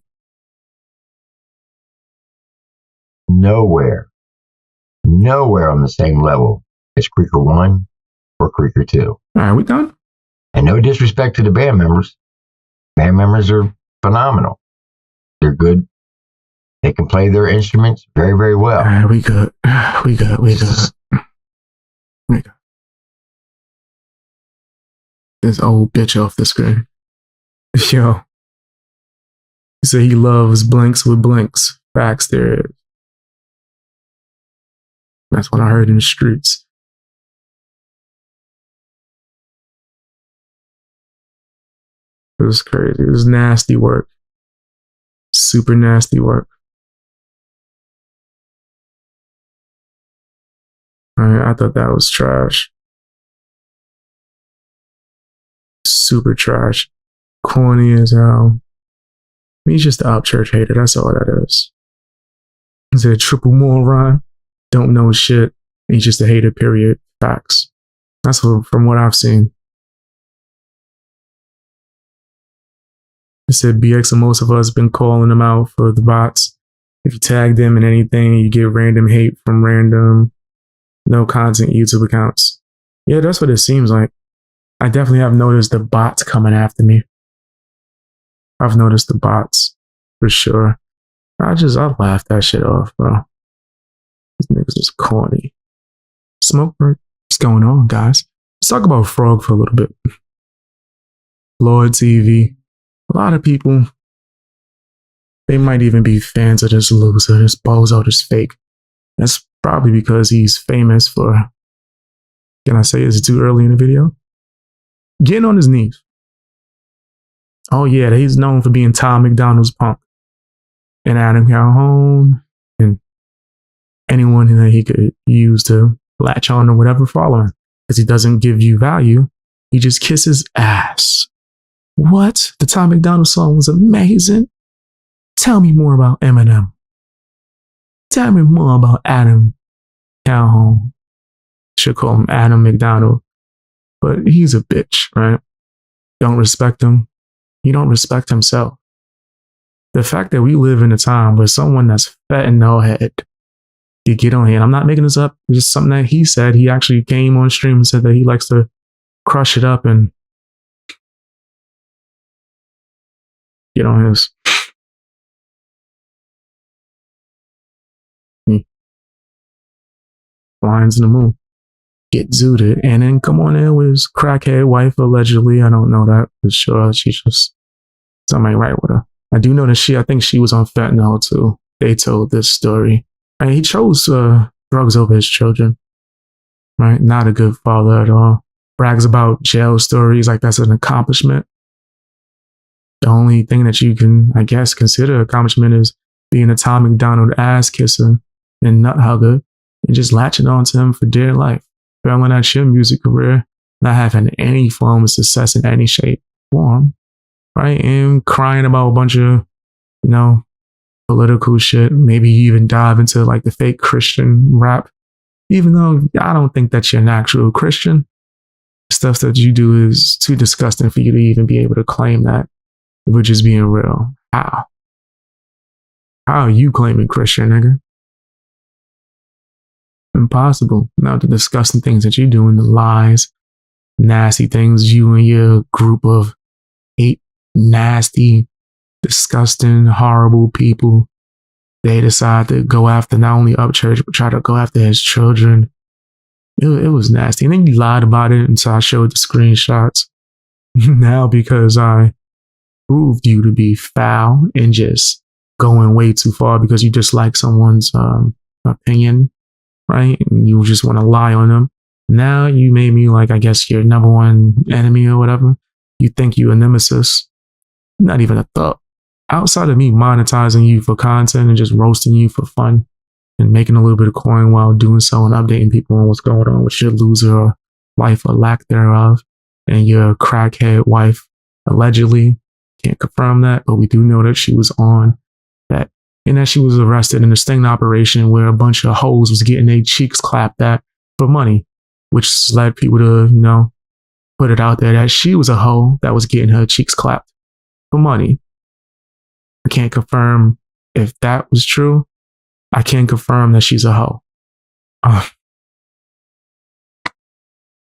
F: nowhere on the same level as Creeker 1 or Creeker 2.
A: All right, we done?
F: And no disrespect to the band members. Band members are phenomenal. They're good. They can play their instruments very, very well.
A: All right, we good. We good. We good. We good. This old bitch off the screen. Yo. He said he loves blinks with blinks. Facts there is. That's what I heard in the streets. It was crazy. It was nasty work. Super nasty work. I thought that was trash. Super trash. Corny as hell. He's just an Upchurch hater. That's all that is. He's a triple moron. Don't know shit. He's just a hater, period. Facts. That's from what I've seen. He said BX and most of us been calling them out for the bots. If you tag them in anything, you get random hate from random no content YouTube accounts. Yeah, that's what it seems like. I definitely have noticed the bots coming after me. I've noticed the bots for sure. I laughed that shit off, bro. These niggas is corny. Smoke break. What's going on, guys? Let's talk about Frog for a little bit. Flawd TV. A lot of people, they might even be fans of this loser, this bozo, this fake. That's probably because he's famous for, can I say, is it too early in the video? Getting on his knees. Oh yeah, he's known for being Tom MacDonald's punk. And Adam Calhoun and anyone that he could use to latch on or whatever following. Because he doesn't give you value. He just kisses ass. What? The Tom MacDonald song was amazing. Tell me more about Eminem. Tell me more about Adam Calhoun. Should call him Adam MacDonald. But he's a bitch, right? Don't respect him. He don't respect himself. The fact that we live in a time where someone that's fat in no head, you get on here, and I'm not making this up, it's just something that he said. He actually came on stream and said that he likes to crush it up and get on his. Lines in the moon. Get zooted. And then come on in with his crackhead wife, allegedly. I don't know that for sure. She's just something ain't right with her. I do know that I think she was on fentanyl too. They told this story. And he chose drugs over his children. Right? Not a good father at all. Brags about jail stories like that's an accomplishment. The only thing that you can, I guess, consider accomplishment is being a Tom MacDonald ass kisser and nut hugger and just latching on to him for dear life. Failing at your music career, not having any form of success in any shape or form, right? And crying about a bunch of, political shit. Maybe even dive into like the fake Christian rap, even though I don't think that you're an actual Christian. Stuff that you do is too disgusting for you to even be able to claim that we're just being real. How? How are you claiming Christian, nigga? Impossible. Now the disgusting things that you do and the lies, nasty things you and your group of 8 nasty, disgusting, horrible people, they decide to go after not only Upchurch, but try to go after his children. It was nasty. And then you lied about it until I showed the screenshots. Now because I proved you to be foul and just going way too far because you dislike someone's opinion, right? And you just want to lie on them. Now you made me like, I guess, your number one enemy or whatever. You think you a nemesis. Not even a thought. Outside of me monetizing you for content and just roasting you for fun and making a little bit of coin while doing so and updating people on what's going on with your loser life or lack thereof and your crackhead wife, allegedly. Can't confirm that, but we do know that she was on that and that she was arrested in a sting operation where a bunch of hoes was getting their cheeks clapped at for money, which led people to, put it out there that she was a hoe that was getting her cheeks clapped for money. I can't confirm if that was true. I can confirm that she's a hoe.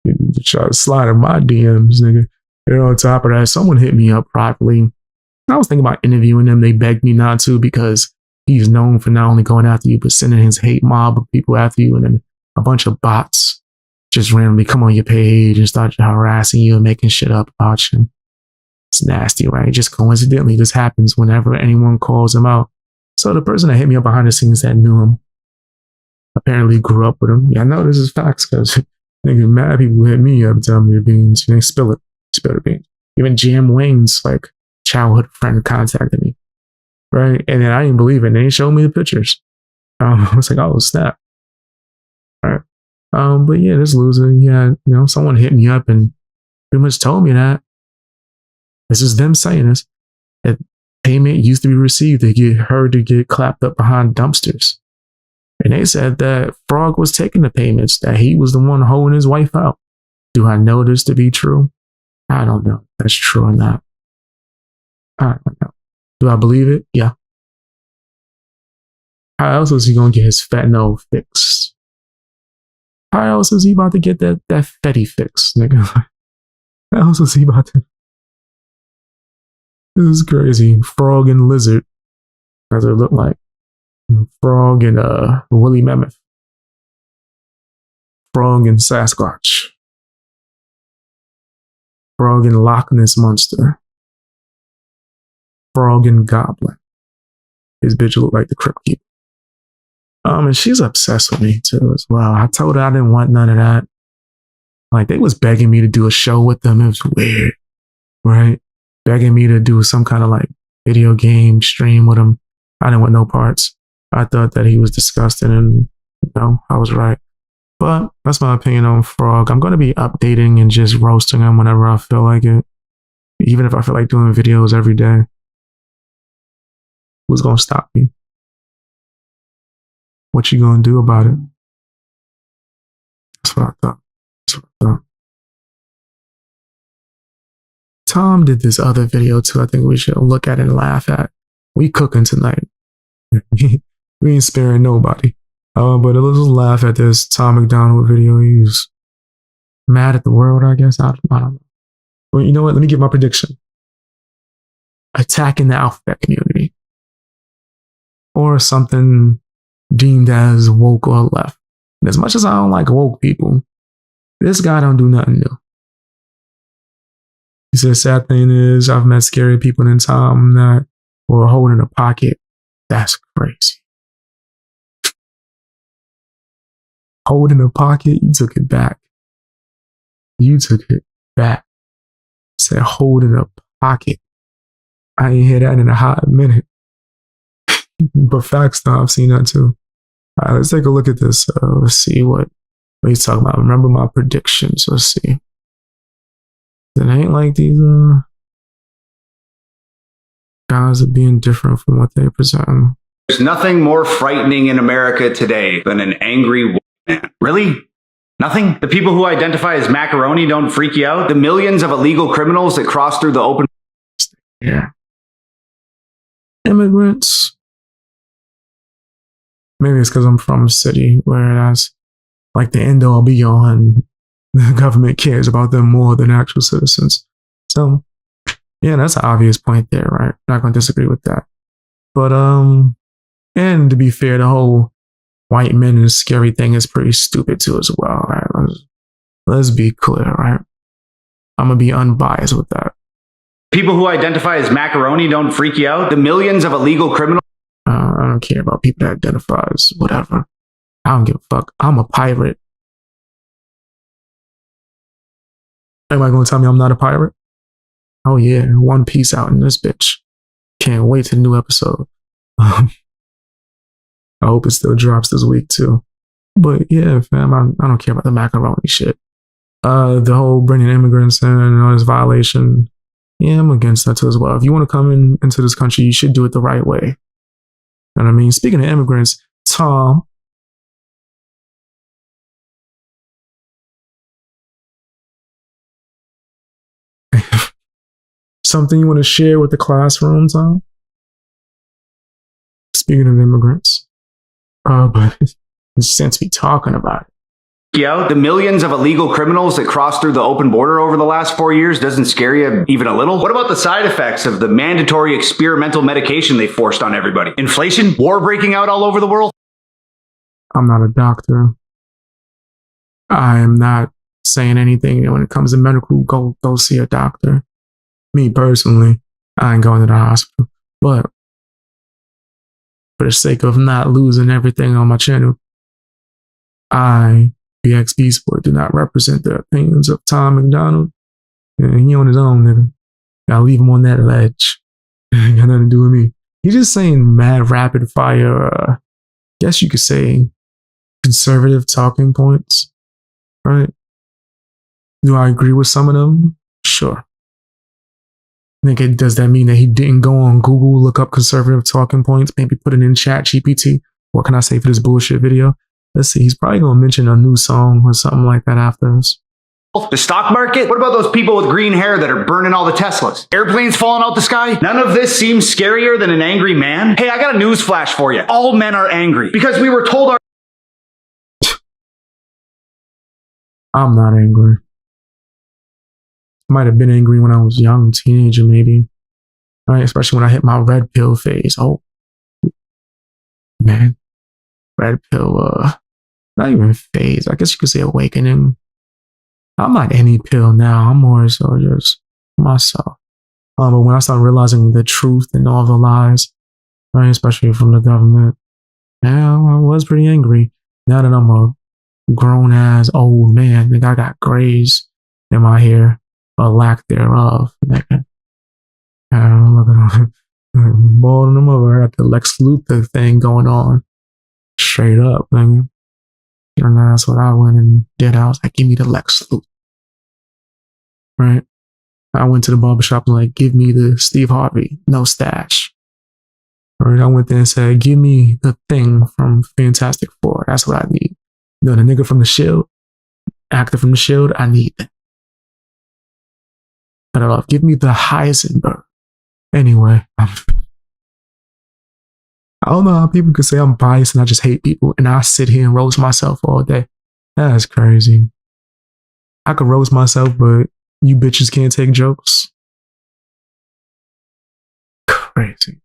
A: You try to slide in my DMs, nigga. And on top of that, someone hit me up privately. I was thinking about interviewing him. They begged me not to because he's known for not only going after you, but sending his hate mob of people after you. And then a bunch of bots just randomly come on your page and start harassing you and making shit up about you. It's nasty, right? Just coincidentally, this happens whenever anyone calls him out. So the person that hit me up behind the scenes that knew him apparently grew up with him. Yeah, I know this is facts because nigga, mad people hit me up telling me the beans. They spill the beans. Even Jam Wayne's like childhood friend contacted me, right? And then I didn't believe it. And they showed me the pictures. I was like, oh snap, all right. But yeah, this loser, someone hit me up and pretty much told me that this is them saying this. That payment used to be received to get her to get clapped up behind dumpsters. And they said that Frog was taking the payments, that he was the one holding his wife out. Do I know this to be true? I don't know if that's true or not. I don't know. Do I believe it? Yeah. How else is he going to get his fentanyl fixed? How else is he about to get that fetty fix, nigga? How else is he about to? This is crazy. Frog and lizard. As it look like. Frog and woolly mammoth. Frog and Sasquatch. Frog and Loch Ness Monster. Frog and Goblin. His bitch look like the Crypt Keeper. And she's obsessed with me too as well. I told her I didn't want none of that. Like they was begging me to do a show with them. It was weird, right? Begging me to do some kind of like video game stream with him. I didn't want no parts. I thought that he was disgusting and I was right. But that's my opinion on Frog. I'm going to be updating and just roasting him whenever I feel like it. Even if I feel like doing videos every day. Who's going to stop me? What you going to do about it? That's what I thought. Tom did this other video too. I think we should look at and laugh at. We cooking tonight. We ain't sparing nobody. But let's just laugh at this Tom MacDonald video. He's mad at the world, I guess. I don't know. Well, you know what? Let me give my prediction. attacking the alphabet community or something deemed as woke or left. And as much as I don't like woke people, this guy don't do nothing new. He said, the sad thing is, I've met scary people in time that were holding a pocket. That's crazy. Holding a pocket, you took it back. You took it back. Said holding a pocket. I ain't hear that in a hot minute. But facts, though, I've seen that too. All right, let's take a look at this. Let's see what he's talking about. Remember my predictions. Let's see. It ain't like these guys are being different from what they present.
G: There's nothing more frightening in America today than an angry white man. Really? Nothing? The people who identify as macaroni don't freak you out? The millions of illegal criminals that cross through the open...
A: Yeah. Immigrants. Maybe it's because I'm from a city where that's like the end all be all and the government cares about them more than actual citizens. So, yeah, that's an obvious point there, right? Not going to disagree with that. But, and to be fair, the whole white men and scary thing is pretty stupid too as well, right? Let's be clear, right? I'm going to be unbiased with that.
G: People who identify as macaroni don't freak you out? The millions of illegal criminals...
A: I don't care about people that identify as whatever. I don't give a fuck. I'm a pirate. Everybody gonna tell me I'm not a pirate? Oh yeah, One Piece out in this bitch. Can't wait to the new episode. I hope it still drops this week too. But yeah, fam, I don't care about the macaroni shit. The whole bringing immigrants in and all this violation. Yeah, I'm against that too as well. If you want to come into this country, you should do it the right way. You know what I mean? Speaking of immigrants, Tom. Something you want to share with the classroom, Tom? Speaking of immigrants. But since we talking about it.
G: Yeah, the millions of illegal criminals that crossed through the open border over the last 4 years doesn't scare you even a little? What about the side effects of the mandatory experimental medication they forced on everybody? Inflation? War breaking out all over the world?
A: I'm not a doctor. I am not saying anything when it comes to medical. Go see a doctor. Me personally, I ain't going to the hospital. But for the sake of not losing everything on my channel, I, BXB Sport, do not represent the opinions of Tom MacDonald. Yeah, he on his own, nigga. Gotta leave him on that ledge. Ain't got nothing to do with me. He's just saying mad rapid fire, guess you could say conservative talking points, right? Do I agree with some of them? Sure. Nigga, does that mean that he didn't go on Google, look up conservative talking points, maybe put it in chat GPT? What can I say for this bullshit video? Let's see, he's probably going to mention a new song or something like that after this.
G: The stock market? What about those people with green hair that are burning all the Teslas? Airplanes falling out the sky? None of this seems scarier than an angry man? Hey, I got a news flash for you. All men are angry because we were told our...
A: I'm not angry. Might have been angry when I was young, teenager maybe. Right? Especially when I hit my red pill phase. Oh, man. Red pill, not even phase. I guess you could say awakening. I'm not any pill now. I'm more so just myself. But when I started realizing the truth and all the lies, right, especially from the government, yeah, I was pretty angry. Now that I'm a grown-ass old man, like I got grays in my hair, or lack thereof. Nigga. I'm looking on bald in the mother. I got the Lex Luthor thing going on. Straight up, nigga. You know, that's what I went and did. I was like, give me the Lex Luthor. Right? I went to the barbershop and like, give me the Steve Harvey, no stash. Right? I went there and said, give me the Thing from Fantastic Four. That's what I need. You know, the nigga from the Shield, actor from the Shield, I need that. But give me the Heisenberg. Anyway, I don't know how people could say I'm biased and I just hate people and I sit here and roast myself all day. That's crazy. I could roast myself, but you bitches can't take jokes. crazy.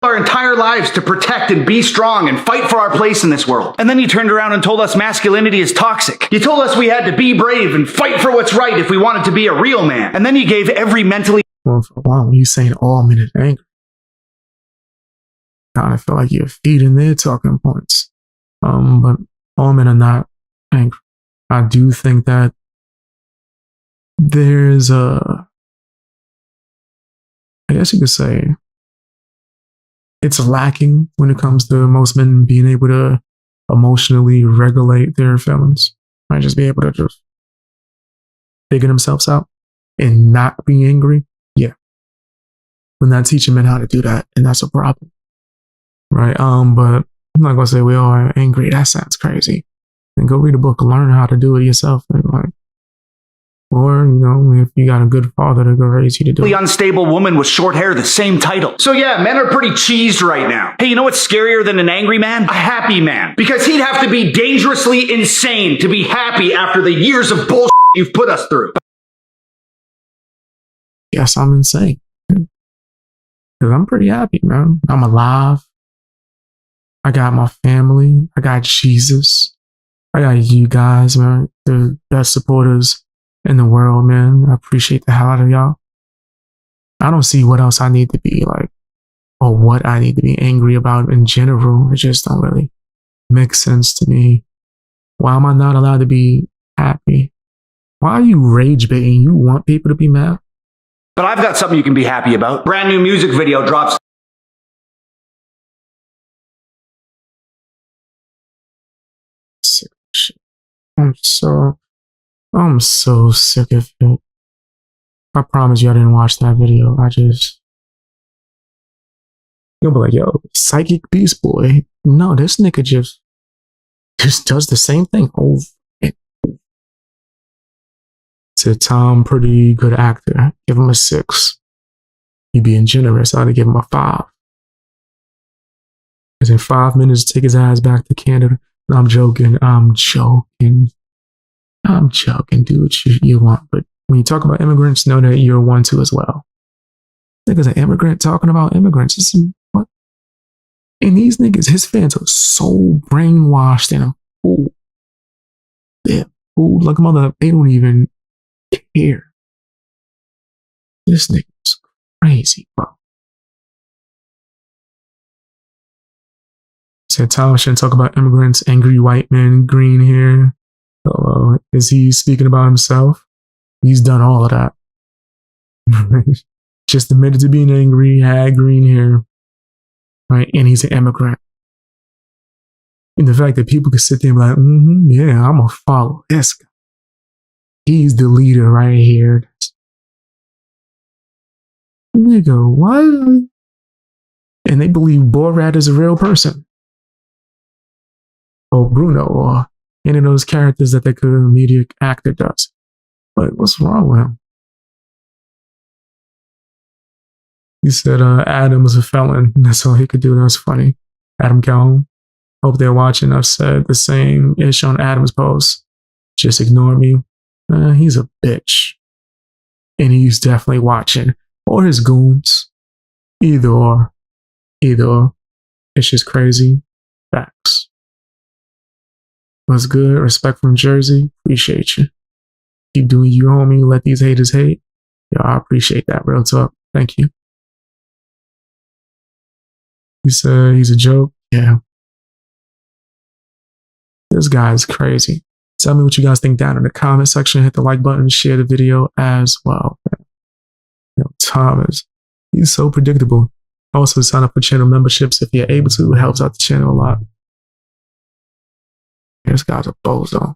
G: Our entire lives to protect and be strong and fight for our place in this world. And then you turned around and told us masculinity is toxic. You told us we had to be brave and fight for what's right if we wanted to be a real man. And then you gave every mentally...
A: Well, for a while, you saying all men are angry. Kind of feel like you're feeding their talking points. But all men are not angry. I do think that there's I guess you could say, it's lacking when it comes to most men being able to emotionally regulate their feelings. Right? Just be able to just figure themselves out and not be angry. Yeah. We're not teaching men how to do that, and that's a problem. Right? But I'm not gonna say we all are angry. That sounds crazy. And go read a book and learn how to do it yourself. And or, if you got a good father to go raise you to do it.
G: Unstable woman with short hair, the same title. So yeah, men are pretty cheesed right now. Hey, you know what's scarier than an angry man? A happy man. Because he'd have to be dangerously insane to be happy after the years of bullshit you've put us through.
A: Yes, I'm insane. Because I'm pretty happy, man. I'm alive. I got my family. I got Jesus. I got you guys, man. The best supporters in the world, man. I appreciate the hell out of y'all. I don't see what else I need to be like, or what I need to be angry about in general. It just don't really make sense to me. Why am I not allowed to be happy? Why are you rage baiting? You want people to be mad?
G: But I've got something you can be happy about. Brand new music video drops.
A: Sick of shit. I'm so sick of it. I promise you I didn't watch that video. You'll be like, yo, Psychic Beast Boy. No, this nigga just does the same thing over and over. Said Tom, pretty good actor. Give him a 6. He being generous, I'd give him a 5. Is in 5 minutes to take his ass back to Canada. No, I'm joking. Do what you want. But when you talk about immigrants, know that you're one too as well. Niggas an immigrant talking about immigrants. What? And these niggas, his fans are so brainwashed and fooled. They're fooled like a mother. They don't even care. This nigga's crazy, bro. Said Tyler shouldn't talk about immigrants, angry white men, green hair. Is he speaking about himself? He's done all of that. Just admitted to being angry, had green hair, right? And he's an immigrant. And the fact that people could sit there and be like, yeah, I'm gonna follow this guy. He's the leader right here. Nigga, what? And they believe Borat is a real person. Or Bruno, or any of those characters that the comedic actor does. But what's wrong with him? He said Adam was a felon. That's all he could do. That was funny. Adam Calhoun. Hope they're watching. I've said the same ish on Adam's post. Just ignore me. He's a bitch. And he's definitely watching. Or his goons. Either or. It's just crazy. Facts. What's good? Respect from Jersey. Appreciate you. Keep doing you, homie. Let these haters hate. Yo, I appreciate that. Real talk. Thank you. He said he's a joke. Yeah. This guy is crazy. Tell me what you guys think down in the comment section. Hit the like button. Share the video as well. Thomas. He's so predictable. Also, sign up for channel memberships if you're able to. It helps out the channel a lot. This guy's a bozo.